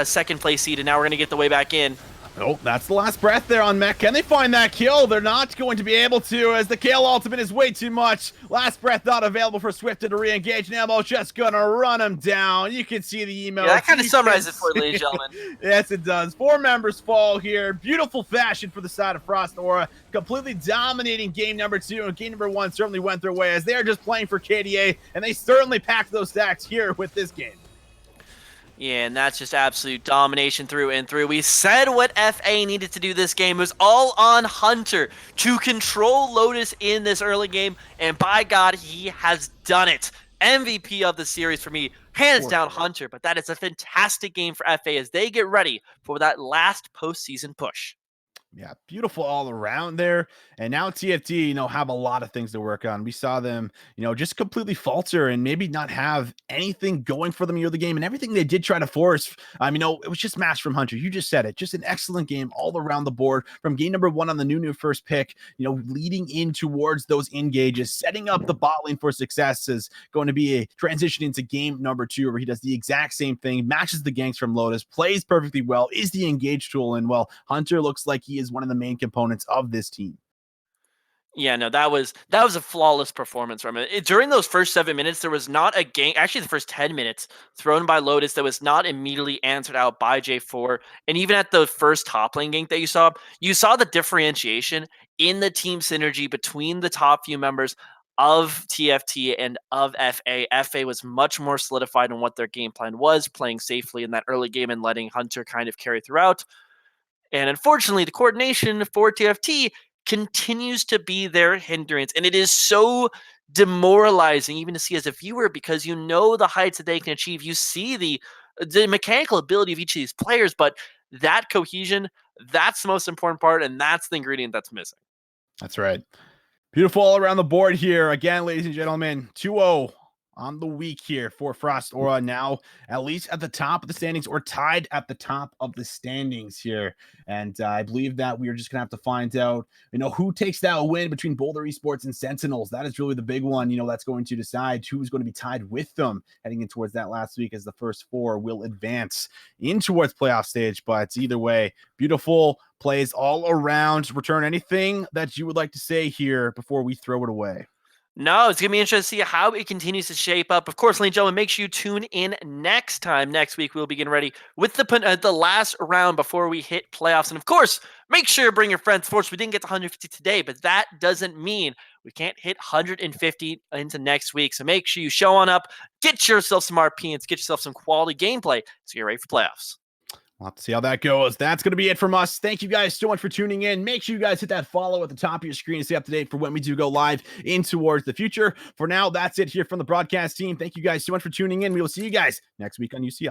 second place seed, and now we're going to get the way back in. Oh, that's the last breath there on Mech. Can they find that kill? They're not going to be able to, as the Kale ultimate is way too much. Last breath not available for Swifted to re-engage. Nemo's just gonna run him down. You can see the email. Yeah, that kind of summarizes it for you, ladies and gentlemen. Yes, it does. 4 members fall here. Beautiful fashion for the side of Frost Aura. Completely dominating game number 2, and game number 1 certainly went their way, as they are just playing for KDA, and they certainly packed those stacks here with this game. Yeah, and that's just absolute domination through and through. We said what FA needed to do this game. It was all on Hunter to control Lotus in this early game, and by God, he has done it. MVP of the series for me, hands down Hunter, but that is a fantastic game for FA as they get ready for that last postseason push. Yeah, beautiful all around there. And now TFT, you know, have a lot of things to work on. We saw them, you know, just completely falter and maybe not have anything going for them in the game. And everything they did try to force, you know, it was just matched from Hunter. You just said it. Just an excellent game all around the board from game number 1 on the new first pick, you know, leading in towards those engages, setting up the bot lane for success is going to be a transition into game number 2, where he does the exact same thing, matches the ganks from Lotus, plays perfectly well, is the engage tool. And well, Hunter looks like he is one of the main components of this team. Yeah, no, that was a flawless performance from it. During those first 7 minutes, there was not a gank, actually the first 10 minutes, thrown by Lotus that was not immediately answered out by J4. And even at the first top lane gank that you saw the differentiation in the team synergy between the top few members of TFT and of FA. FA was much more solidified on what their game plan was, playing safely in that early game and letting Hunter kind of carry throughout. And unfortunately, the coordination for TFT continues to be their hindrance. And it is so demoralizing even to see as a viewer, because you know the heights that they can achieve. You see the mechanical ability of each of these players, but that cohesion, that's the most important part, and that's the ingredient that's missing. That's right. Beautiful all around the board here. Again, ladies and gentlemen, 2-0 on the week here for Frost Aura, now at least at the top of the standings, or tied at the top of the standings here. And I believe that we are just gonna have to find out, you know, who takes that win between Boulder Esports and Sentinels. That is really the big one, you know, that's going to decide who's going to be tied with them heading in towards that last week, as the first 4 will advance in towards playoff stage. But either way, beautiful plays all around. Return, anything that you would like to say here before we throw it away? No, it's going to be interesting to see how it continues to shape up. Of course, ladies and gentlemen, make sure you tune in next time. Next week, we'll be getting ready with the last round before we hit playoffs. And of course, make sure you bring your friends. Of course, we didn't get to 150 today, but that doesn't mean we can't hit 150 into next week. So make sure you show on up, get yourself some RP, and get yourself some quality gameplay so you're ready for playoffs. We'll have to see how that goes. That's going to be it from us. Thank you guys so much for tuning in. Make sure you guys hit that follow at the top of your screen to stay up to date for when we do go live in Towards the Future. For now, that's it here from the broadcast team. Thank you guys so much for tuning in. We will see you guys next week on UCL.